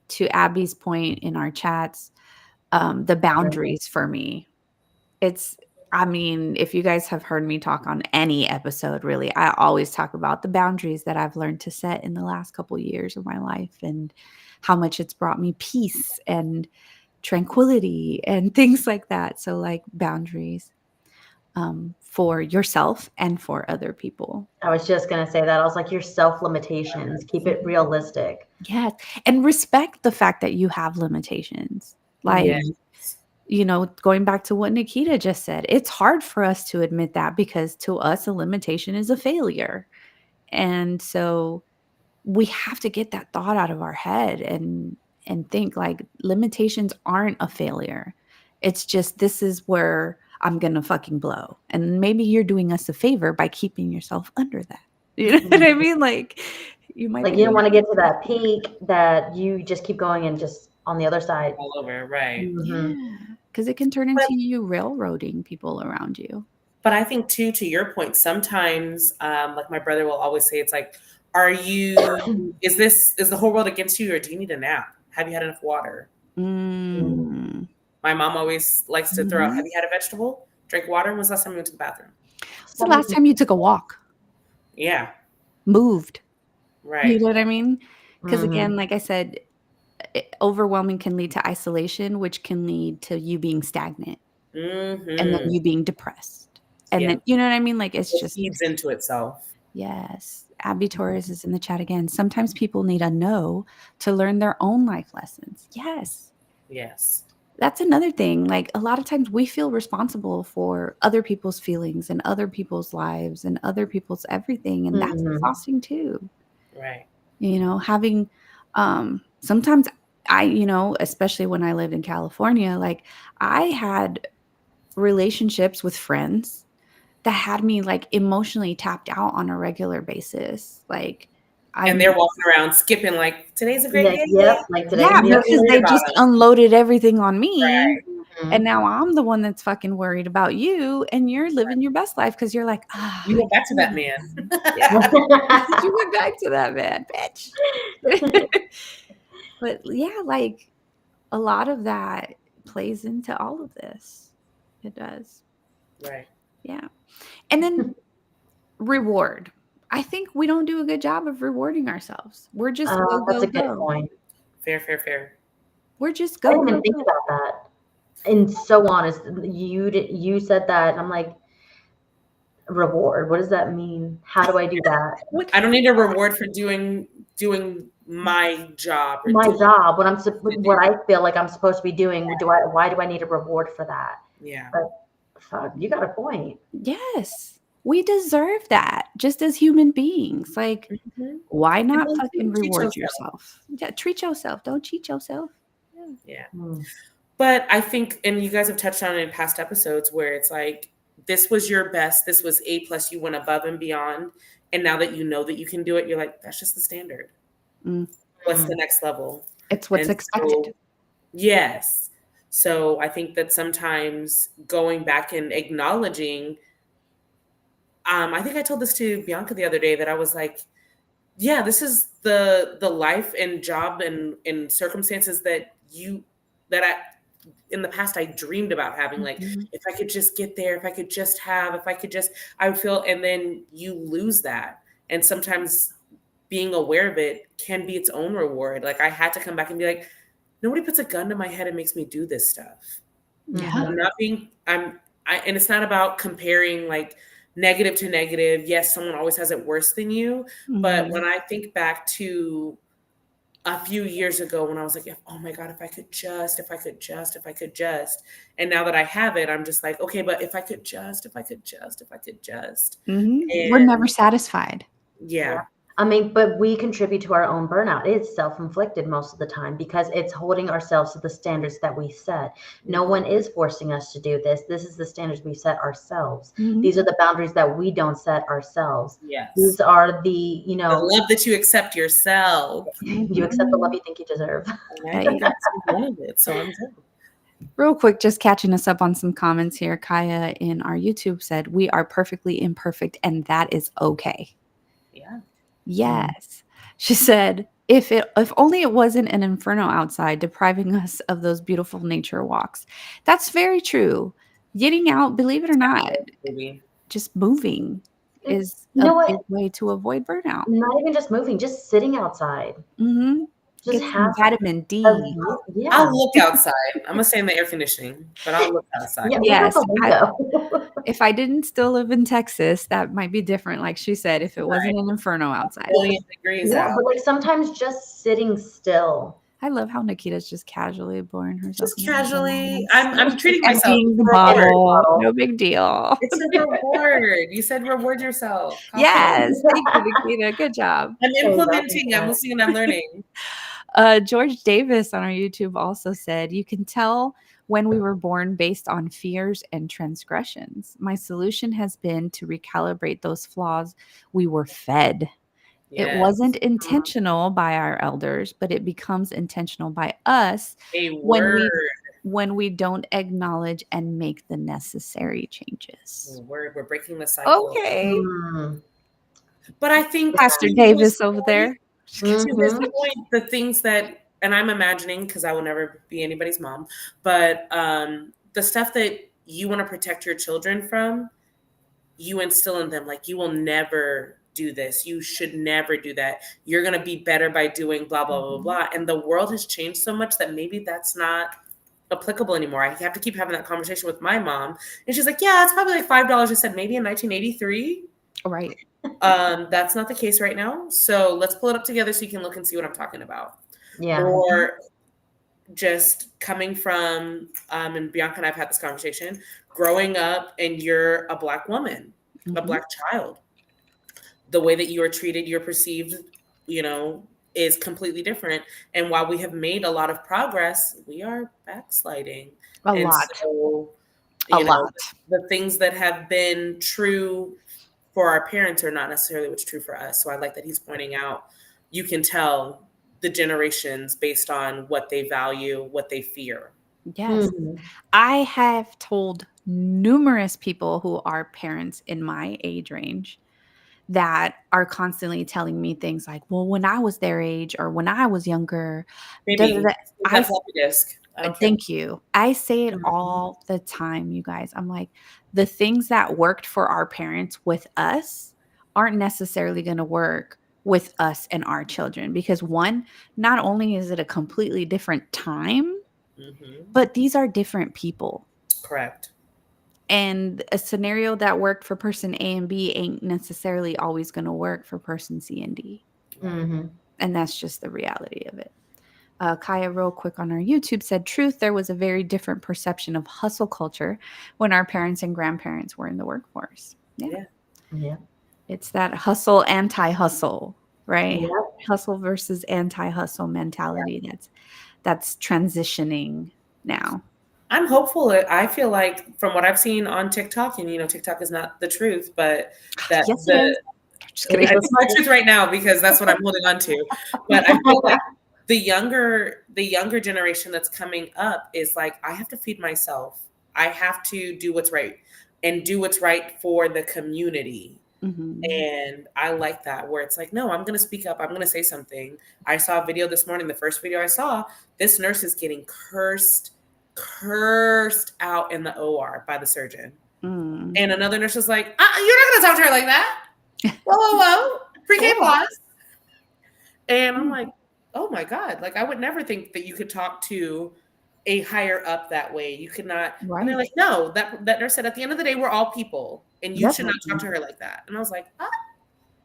A: to Abby's point in our chats, the boundaries for me, it's I mean, if you guys have heard me talk on any episode, really, I always talk about the boundaries that I've learned to set in the last couple years of my life, and how much it's brought me peace and tranquility and things like that. So, like, boundaries for yourself and for other people.
C: I was just gonna say that. I was like, your self limitations. Keep it realistic.
A: Yes. And respect the fact that you have limitations. Like,
C: Mhm.
A: going back to what Nikita just said, it's hard for us to admit that, because to us, a limitation is a failure. And so we have to get that thought out of our head and think like, limitations aren't a failure. It's just, this is where I'm gonna fucking blow. And maybe you're doing us a favor by keeping yourself under that. You know what
C: Mhm.
A: I mean? Like, you might
C: Like
A: be
C: you don't
A: doing
C: want to get to that peak that you just keep going and just on the other side.
B: All over, right?
C: Mhm.
A: yeah, because it can turn
B: But,
A: into you railroading people around you.
B: but I think too, to your point, sometimes, like my brother will always say, it's like, "Are you? Is the whole world against you, or do you need a nap? Have you had enough water?"
A: Mm.
B: My mom always likes to throw out, "Have
A: Mhm.
B: you had a vegetable? Drink water? When's the last time you went to the bathroom?"
A: It's the last time you took a walk,
B: Yeah,
A: moved. You
B: right.
A: know what I mean? Because
C: Mhm.
A: again, like I said, overwhelming can lead to isolation, which can lead to you being stagnant, and then
B: Mm-hmm.
A: you being depressed. And
B: Yeah,
A: then, you know what I mean? Like, it's
B: it
A: just,
B: feeds into itself.
A: yes. Abby Torres is in the chat again. Sometimes people need a no to learn their own life lessons. Yes.
B: Yes.
A: That's another thing. Like, a lot of times we feel responsible for other people's feelings and other people's lives and other people's everything. And that's
C: Mhm.
A: exhausting too.
B: Right.
A: Having, sometimes especially when I lived in California, like, I had relationships with friends that had me like emotionally tapped out on a regular basis. Like,
B: And
A: I'm,
B: they're walking around skipping like, "Today's a great
C: Yeah,
B: day."
C: yep. Like today's
A: yeah,
B: And
C: the
B: you're not
A: because
B: worried
A: they
B: about
A: just
B: them.
A: unloaded everything on me.
C: Mhm.
A: And now I'm the one that's fucking worried about you, and you're living your best life because you're like,
B: You
A: I
B: went back to that
A: can't.
B: man.
A: Yeah. You went back to that man, bitch. But yeah, like, a lot of that plays into all of this. It does.
B: Right.
A: Yeah. And then reward. I think we don't do a good job of rewarding ourselves. We're just go,
C: That's
A: go,
C: a good
A: go.
C: point.
B: Fair, fair, fair.
A: We're just
C: I
A: go,
C: didn't even
A: go,
C: think
A: go.
C: about that. And so honest, you said that, and I'm like, reward. What does that mean? How do I do that?
A: What?
B: I don't need a reward for doing my job or
C: My
B: doing
C: job,
B: to
C: what
B: do.
C: I feel like I'm supposed to be doing. Why do I need a reward for that?
B: Yeah.
C: But fuck, you got a point.
A: Yes. We deserve that just as human beings. Like,
B: Mhm.
A: why
B: And
A: not fucking
B: don't cheat
A: reward
B: yourself.
A: yourself? Yeah, treat yourself. Don't cheat yourself. Yeah.
B: Yeah.
C: Hmm.
B: But I think, and you guys have touched on it in past episodes, where it's like, this was your best, this was A plus, you went above and beyond. And now that you know that you can do it, you're like, that's just the standard.
A: Mm.
B: What's the next level?
A: It's what's
B: And
A: expected.
B: so, yes. So I think that sometimes going back and acknowledging, I think I told this to Bianca the other day, that I was like, yeah, this is the life and job and circumstances that I in the past I dreamed about having. Like,
A: Mhm.
B: if I could just get there, if I could just, I would feel, and then you lose that. And sometimes being aware of it can be its own reward. Like, I had to come back and be like, nobody puts a gun to my head and makes me do this stuff.
A: Yeah.
B: I'm not being, and it's not about comparing like negative to negative. Yes, someone always has it worse than you. But
A: Mhm.
B: when I think back to a few years ago, when I was like, oh my God, if I could just, if I could just, if I could just. And now that I have it, I'm just like, okay, but if I could just, if I could just, if I could just.
A: Mhm. We're
B: And
A: never satisfied.
B: yeah.
C: I mean, but we contribute to our own burnout. It's self-inflicted most of the time because it's holding ourselves to the standards that we set. No one is forcing us to do this. This is the standards we set ourselves.
A: Mhm.
C: These are the boundaries that we don't set ourselves.
B: Yes.
C: These are the,
B: The love that you accept yourself.
C: you accept the love you think you deserve.
B: And I think that's one of it. So I'm good.
A: Real quick, just catching us up on some comments here. Kaya in our YouTube said, "We are perfectly imperfect, and that is okay."
B: Yeah.
A: Yes. She said, if only it wasn't an inferno outside depriving us of those beautiful nature walks. That's very true. Getting out, believe it or not,
B: Maybe.
A: just moving is
C: You
A: a
C: know what?
A: big way to avoid burnout.
C: Not even just moving, just sitting outside.
A: Mhm.
C: Just
A: Get some
C: have
A: vitamin D.
C: yeah.
B: I'll look outside. I'm gonna stay in the air conditioning, but I'll look outside.
C: Yeah,
A: Yes,
C: look out the window.
A: If I didn't still live in Texas, that might be different, like she said, if it wasn't an inferno outside.
B: Million degrees
C: Yeah,
B: out.
C: but like sometimes just sitting still.
A: I love how Nikita's just casually pouring herself.
B: Just
A: into the
B: casually.
A: glass.
B: I'm treating myself.
A: Emptying the
B: Reward.
A: bottle. No big deal.
B: It's a reward. You said reward yourself.
A: Yes, thank you, Nikita. Good job.
B: I'm
C: I love
B: implementing. I'm
C: that.
B: listening and I'm learning.
A: George Davis on our YouTube also said, "You can tell when we were born based on fears and transgressions. My solution has been to recalibrate those flaws we were fed. It
B: Yes.
A: wasn't intentional by our elders, but it becomes intentional by us
B: A
A: when
B: word.
A: we don't acknowledge and make the necessary changes."
B: A word. We're breaking the cycle.
A: Okay.
C: Mm.
B: But I think
A: Pastor
B: to
A: Davis
B: this
A: over
B: point-
A: there.
B: To this
C: Mhm.
B: point, the things that, and I'm imagining because I will never be anybody's mom, but the stuff that you want to protect your children from, you instill in them, like, you will never do this. You should never do that. You're going to be better by doing blah, blah, blah, blah. And the world has changed so much that maybe that's not applicable anymore. I have to keep having that conversation with my mom. And she's like, yeah, it's probably like $5. I said, maybe in 1983.
A: Right.
B: That's not the case right now. So let's pull it up together so you can look and see what I'm talking about.
C: Yeah.
B: Or just coming from, and Bianca and I've had this conversation, growing up and you're a Black woman, a
A: Mhm.
B: Black child. The way that you are treated, you're perceived, is completely different. And while we have made a lot of progress, we are backsliding.
A: A lot.
B: So,
A: A lot.
B: the things that have been true for our parents are not necessarily what's true for us. So I like that he's pointing out, you can tell the generations based on what they value, what they fear.
A: Yes.
C: Mhm.
A: I have told numerous people who are parents in my age range that are constantly telling me things like, well, when I was their age or when I was younger, da, da,
B: Maybe
A: da.
B: that floppy disk. I don't care.
A: Thank you. I say it
C: Mhm.
A: all the time, you guys. I'm like, the things that worked for our parents with us aren't necessarily going to work with us and our children because one, not only is it a completely different time,
B: Mhm.
A: but these are different people.
B: Correct.
A: And a scenario that worked for person A and B ain't necessarily always going to work for person C and D.
C: Mhm.
A: And that's just the reality of it. Kaya, real quick on our YouTube, said, truth, there was a very different perception of hustle culture when our parents and grandparents were in the workforce. Yeah.
C: Yeah.
A: It's that hustle, anti-hustle, right?
C: Yeah.
A: Hustle versus anti-hustle mentality that's transitioning now.
B: I'm hopeful. I feel like from what I've seen on TikTok, and TikTok is not the truth, but that
A: Yes, it is. Just kidding.
B: it's my truth right now because that's what I'm holding on to. But I feel like the younger generation that's coming up is like, I have to feed myself. I have to do what's right and do what's right for the community.
A: Mhm.
B: And I like that, where it's like, no, I'm going to speak up. I'm going to say something. I saw a video this morning. The first video I saw, this nurse is getting cursed out in the OR by the surgeon.
A: Mm.
B: And another nurse was like, you're not going to talk to her like that. Whoa. Pre-K pause. And I'm like, oh my God. Like, I would never think that you could talk to a higher up that way. You could not.
A: Right.
B: And they're like, no, that nurse said, at the end of the day, we're all people. And you
C: Yep.
B: should not talk to her like that. And I was like,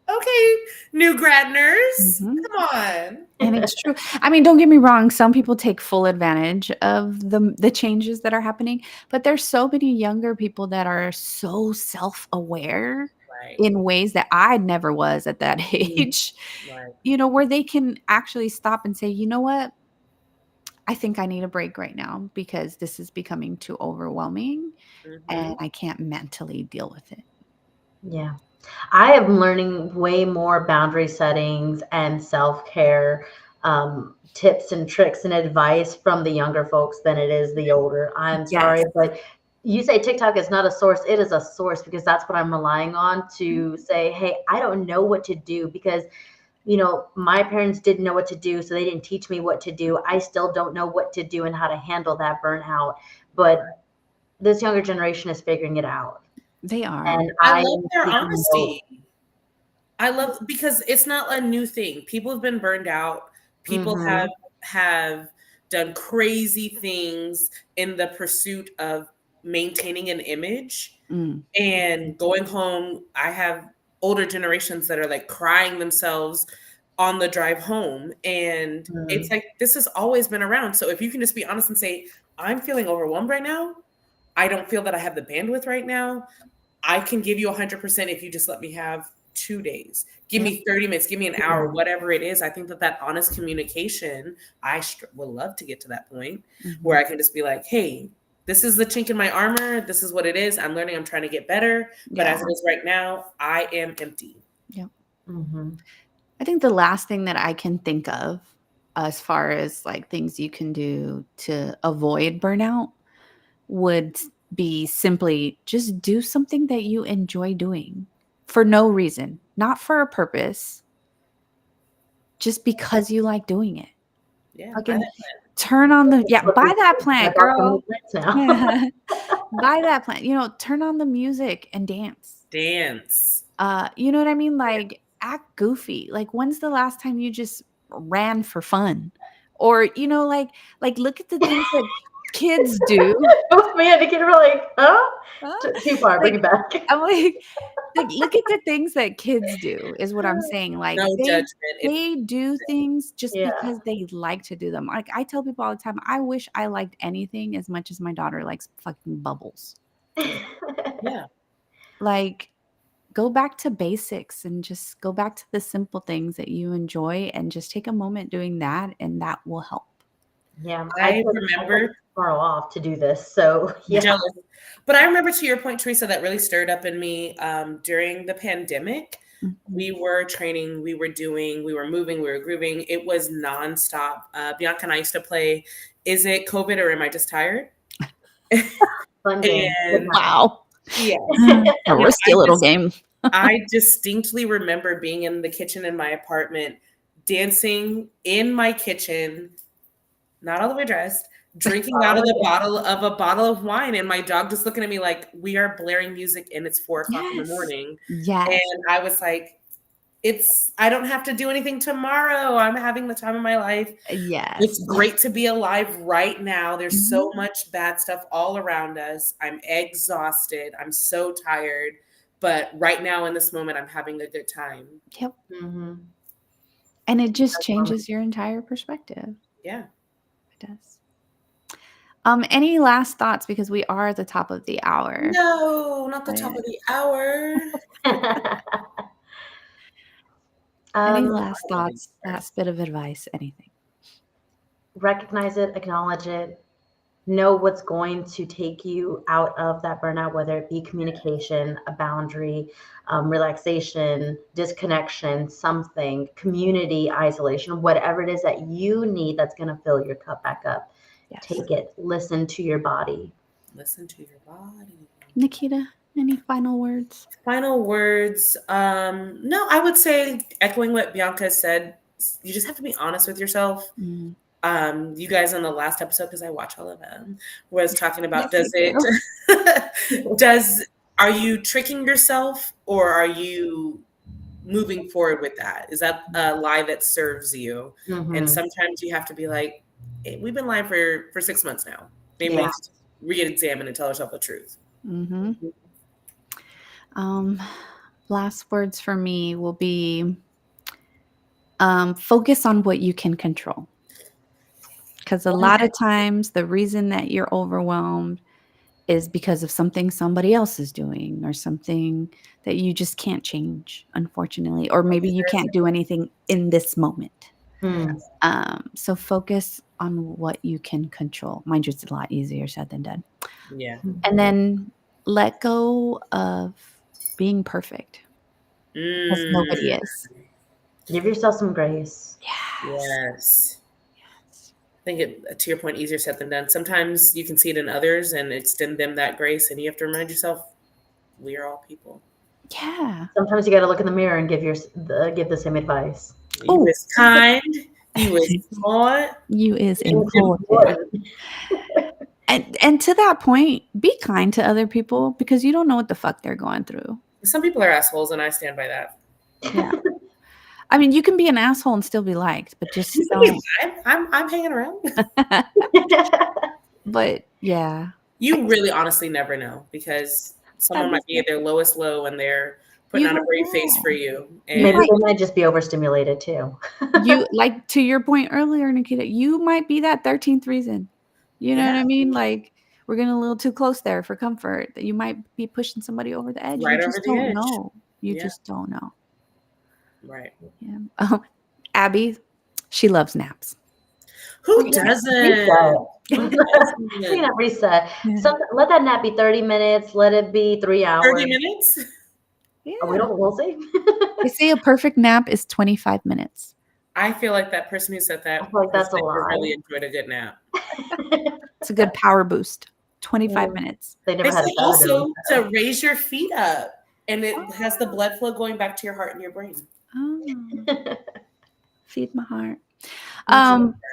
B: okay, new grad nurse.
A: Mhm.
B: Come on.
A: And it's true. I mean, don't get me wrong. Some people take full advantage of the changes that are happening, but there's so many younger people that are so self-aware
B: Right.
A: in ways that I never was at that
C: Mm.
A: age,
B: Right.
A: where they can actually stop and say, you know what? I think I need a break right now because this is becoming too overwhelming and
B: Mm-hmm.
A: I can't mentally deal with it.
C: Yeah. I am learning way more boundary settings and self-care tips and tricks and advice from the younger folks than it is the older. I'm
A: Yes.
C: sorry, but you say TikTok is not a source. It is a source because that's what I'm relying on to say, hey, I don't know what to do because, my parents didn't know what to do, so they didn't teach me what to do. I still don't know what to do and how to handle that burnout. But this younger generation is figuring it out.
A: They are.
C: And
B: I
C: I
B: love
C: am
B: their
C: taking note.
B: honesty. I love because it's not a new thing. People have been burned out. People
C: Mhm.
B: have done crazy things in the pursuit of maintaining an image
A: Mm.
B: and going home. I have older generations that are like crying themselves on the drive home, and it's
C: Mm.
B: like this has always been around. So if you can just be honest and say, I'm feeling overwhelmed right now. I don't feel that I have the bandwidth right now. I can give you 100% if you just let me have 2 days. Give
A: Yep.
B: me 30 minutes, give me an hour, whatever it is. I think that honest communication, would love to get to that point where
A: Mhm.
B: I can just be like, hey, this is the chink in my armor. This is what it is. I'm learning. I'm trying to get better. But
A: Yeah.
B: as it is right now, I am empty.
A: Yep.
C: Mhm.
A: I think the last thing that I can think of as far as like things you can do to avoid burnout would be simply just do something that you enjoy doing for no reason, not for a purpose, just because you like doing it.
B: Yeah.
A: Fucking turn on the buy that
C: I
A: plant,
C: bought some new
A: girl.
C: plants now.
A: Yeah. Buy that plant. Turn on the music and dance.
B: Dance.
A: You know what I mean? Like act goofy. Like when's the last time you just ran for fun? Or like look at the things that kids do.
C: Both me and Nikita were like, huh?
A: Huh?
C: Too far, bring
A: Like
C: it back.
A: I'm like look at the things that kids do is what I'm saying. Like
B: No
A: they
B: judgment.
A: they do things just
C: Yeah.
A: because they like to do them. Like I tell people all the time, I wish I liked anything as much as my daughter likes fucking bubbles.
B: Yeah.
A: Like go back to basics and just go back to the simple things that you enjoy and just take a moment doing that and that will help.
C: Yeah, I
B: I
C: took
B: remember
C: tomorrow off to do this. So
B: I'm
C: yeah.
B: jealous. But I remember to your point, Teresa, that really stirred up in me during the pandemic.
A: Mhm.
B: We were training, we were moving, we were grooving. It was nonstop. Bianca and I used to play, is it COVID or am I just tired?
C: Fun game. Good
B: And
A: Wow.
B: yeah,
A: A
B: and
A: risky little game.
B: I distinctly remember being in the kitchen in my apartment, dancing in my kitchen, not all the way dressed, drinking out of
C: Oh,
B: the bottle of a bottle of wine, and my dog just looking at me like we are blaring music and it's 4 o'clock in the
A: Yes.
B: morning.
A: Yes.
B: And I was like, I don't have to do anything tomorrow. I'm having the time of my life.
A: Yes.
B: It's great to be alive right now. There's so
A: Mhm.
B: much bad stuff all around us. I'm exhausted. I'm so tired. But right now in this moment, I'm having a good time.
A: Yep.
C: hmm
A: And it just changes your entire perspective.
B: Yeah.
A: It does. Any last thoughts because we are at the top of the hour.
B: No, not the top of the hour.
A: Any
C: um,
A: last thoughts, last bit of advice, anything?
C: recognize it, acknowledge it, know what's going to take you out of that burnout, whether it be communication, a boundary, relaxation, disconnection, something, community isolation, whatever it is that you need that's going to fill your cup back up.
A: Yes.
C: Take it, listen to your body.
B: Listen to your body.
A: Nikita, any final words?
B: Final words. No, I would say echoing what Bianca said, you just have to be honest with yourself.
A: Mm.
B: You guys on the last episode, because I watch all of them, was talking about
A: Yes,
B: are you tricking yourself or are you moving forward with that? Is that a lie that serves you?
C: Mm-hmm.
B: And sometimes you have to be like, hey, we've been lying for 6 months now. Maybe we need to re-examine and tell ourselves the truth.
A: Mm-hmm. Last words for me will be focus on what you can control. Because a lot of times the reason that you're overwhelmed is because of something somebody else is doing or something that you just can't change, unfortunately, or maybe you can't do anything in this moment. So focus on what you can control. Mind you, it's a lot easier said than done.
B: Yeah.
A: And then let go of being perfect, because nobody is.
C: Give yourself some grace.
B: Yes. I think to your point, easier said than done. Sometimes you can see it in others and extend them that grace, and you have to remind yourself, we are all people.
A: Yeah.
C: Sometimes you got to look in the mirror and give the same advice.
B: You is kind. You is smart.
A: You is important. And to that point, be kind to other people because you don't know what the fuck they're going through.
B: Some people are assholes, and I stand by that.
A: Yeah. I mean, you can be an asshole and still be liked, but just don't.
B: I'm hanging around.
A: But yeah.
B: You really honestly never know, because someone might be at their lowest low and they're putting on a brave face for you. And
C: maybe they might just be overstimulated too.
A: You, like, to your point earlier, Nikita, you might be that 13th reason. You know what I mean? Like, we're getting a little too close there for comfort. That you might be pushing somebody over the edge.
B: Right
A: You
B: over
A: just
B: the
A: don't
B: edge.
A: know. You just don't know.
B: Right.
A: Yeah. Oh, Abby, she loves naps.
B: Who doesn't?
C: Reset. So let that nap be 30 minutes. Let it be 3 hours.
B: 30 minutes?
C: Yeah. We'll see.
A: They say a perfect nap is 25 minutes.
B: I feel like that person who said that,
C: I feel like that's a lie.
B: really enjoyed a good nap.
A: It's a good power boost. 25 minutes.
C: They never had
B: also to raise your feet up, and it has the blood flow going back to your heart and your brain.
A: Oh. Feed my heart.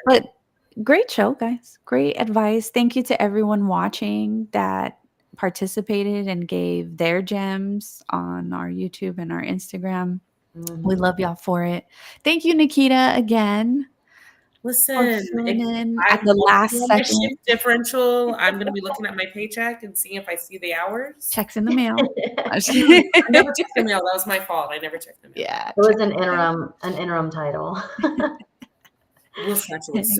A: But great show, guys. Great advice. Thank you to everyone watching that participated and gave their gems on our YouTube and our Instagram. We love y'all for it. Thank you, Nikita, again.
B: Listen,
A: at the last second.
B: Shift differential. I'm going to be looking at my paycheck and seeing if I see the hours.
A: Checks in the mail.
B: I never checked the mail. That was my fault. I never checked the mail.
A: Yeah,
C: it was an interim title.
B: We'll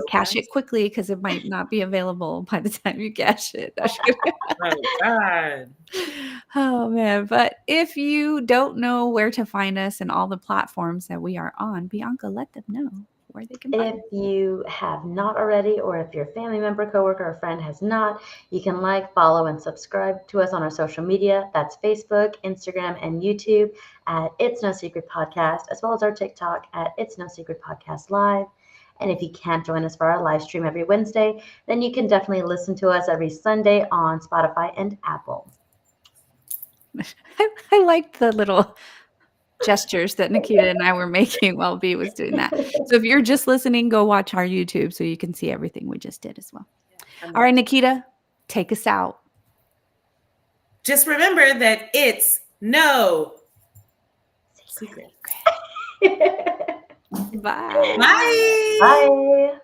A: cash it quickly because it might not be available by the time you cash it.
B: Oh, God.
A: Oh, man. But if you don't know where to find us and all the platforms that we are on, Bianca, let them know where they can find us.
C: If you have not already, or if your family member, coworker, or friend has not, you can like, follow, and subscribe to us on our social media. That's Facebook, Instagram, and YouTube at It's No Secret Podcast, as well as our TikTok at It's No Secret Podcast Live. And if you can't join us for our live stream every Wednesday, then you can definitely listen to us every Sunday on Spotify and Apple.
A: I liked the little gestures that Nikita and I were making while B was doing that. So if you're just listening, go watch our YouTube so you can see everything we just did as well. All right, Nikita, take us out.
B: Just remember that it's no secret.
A: Bye.
B: Bye.
C: Bye.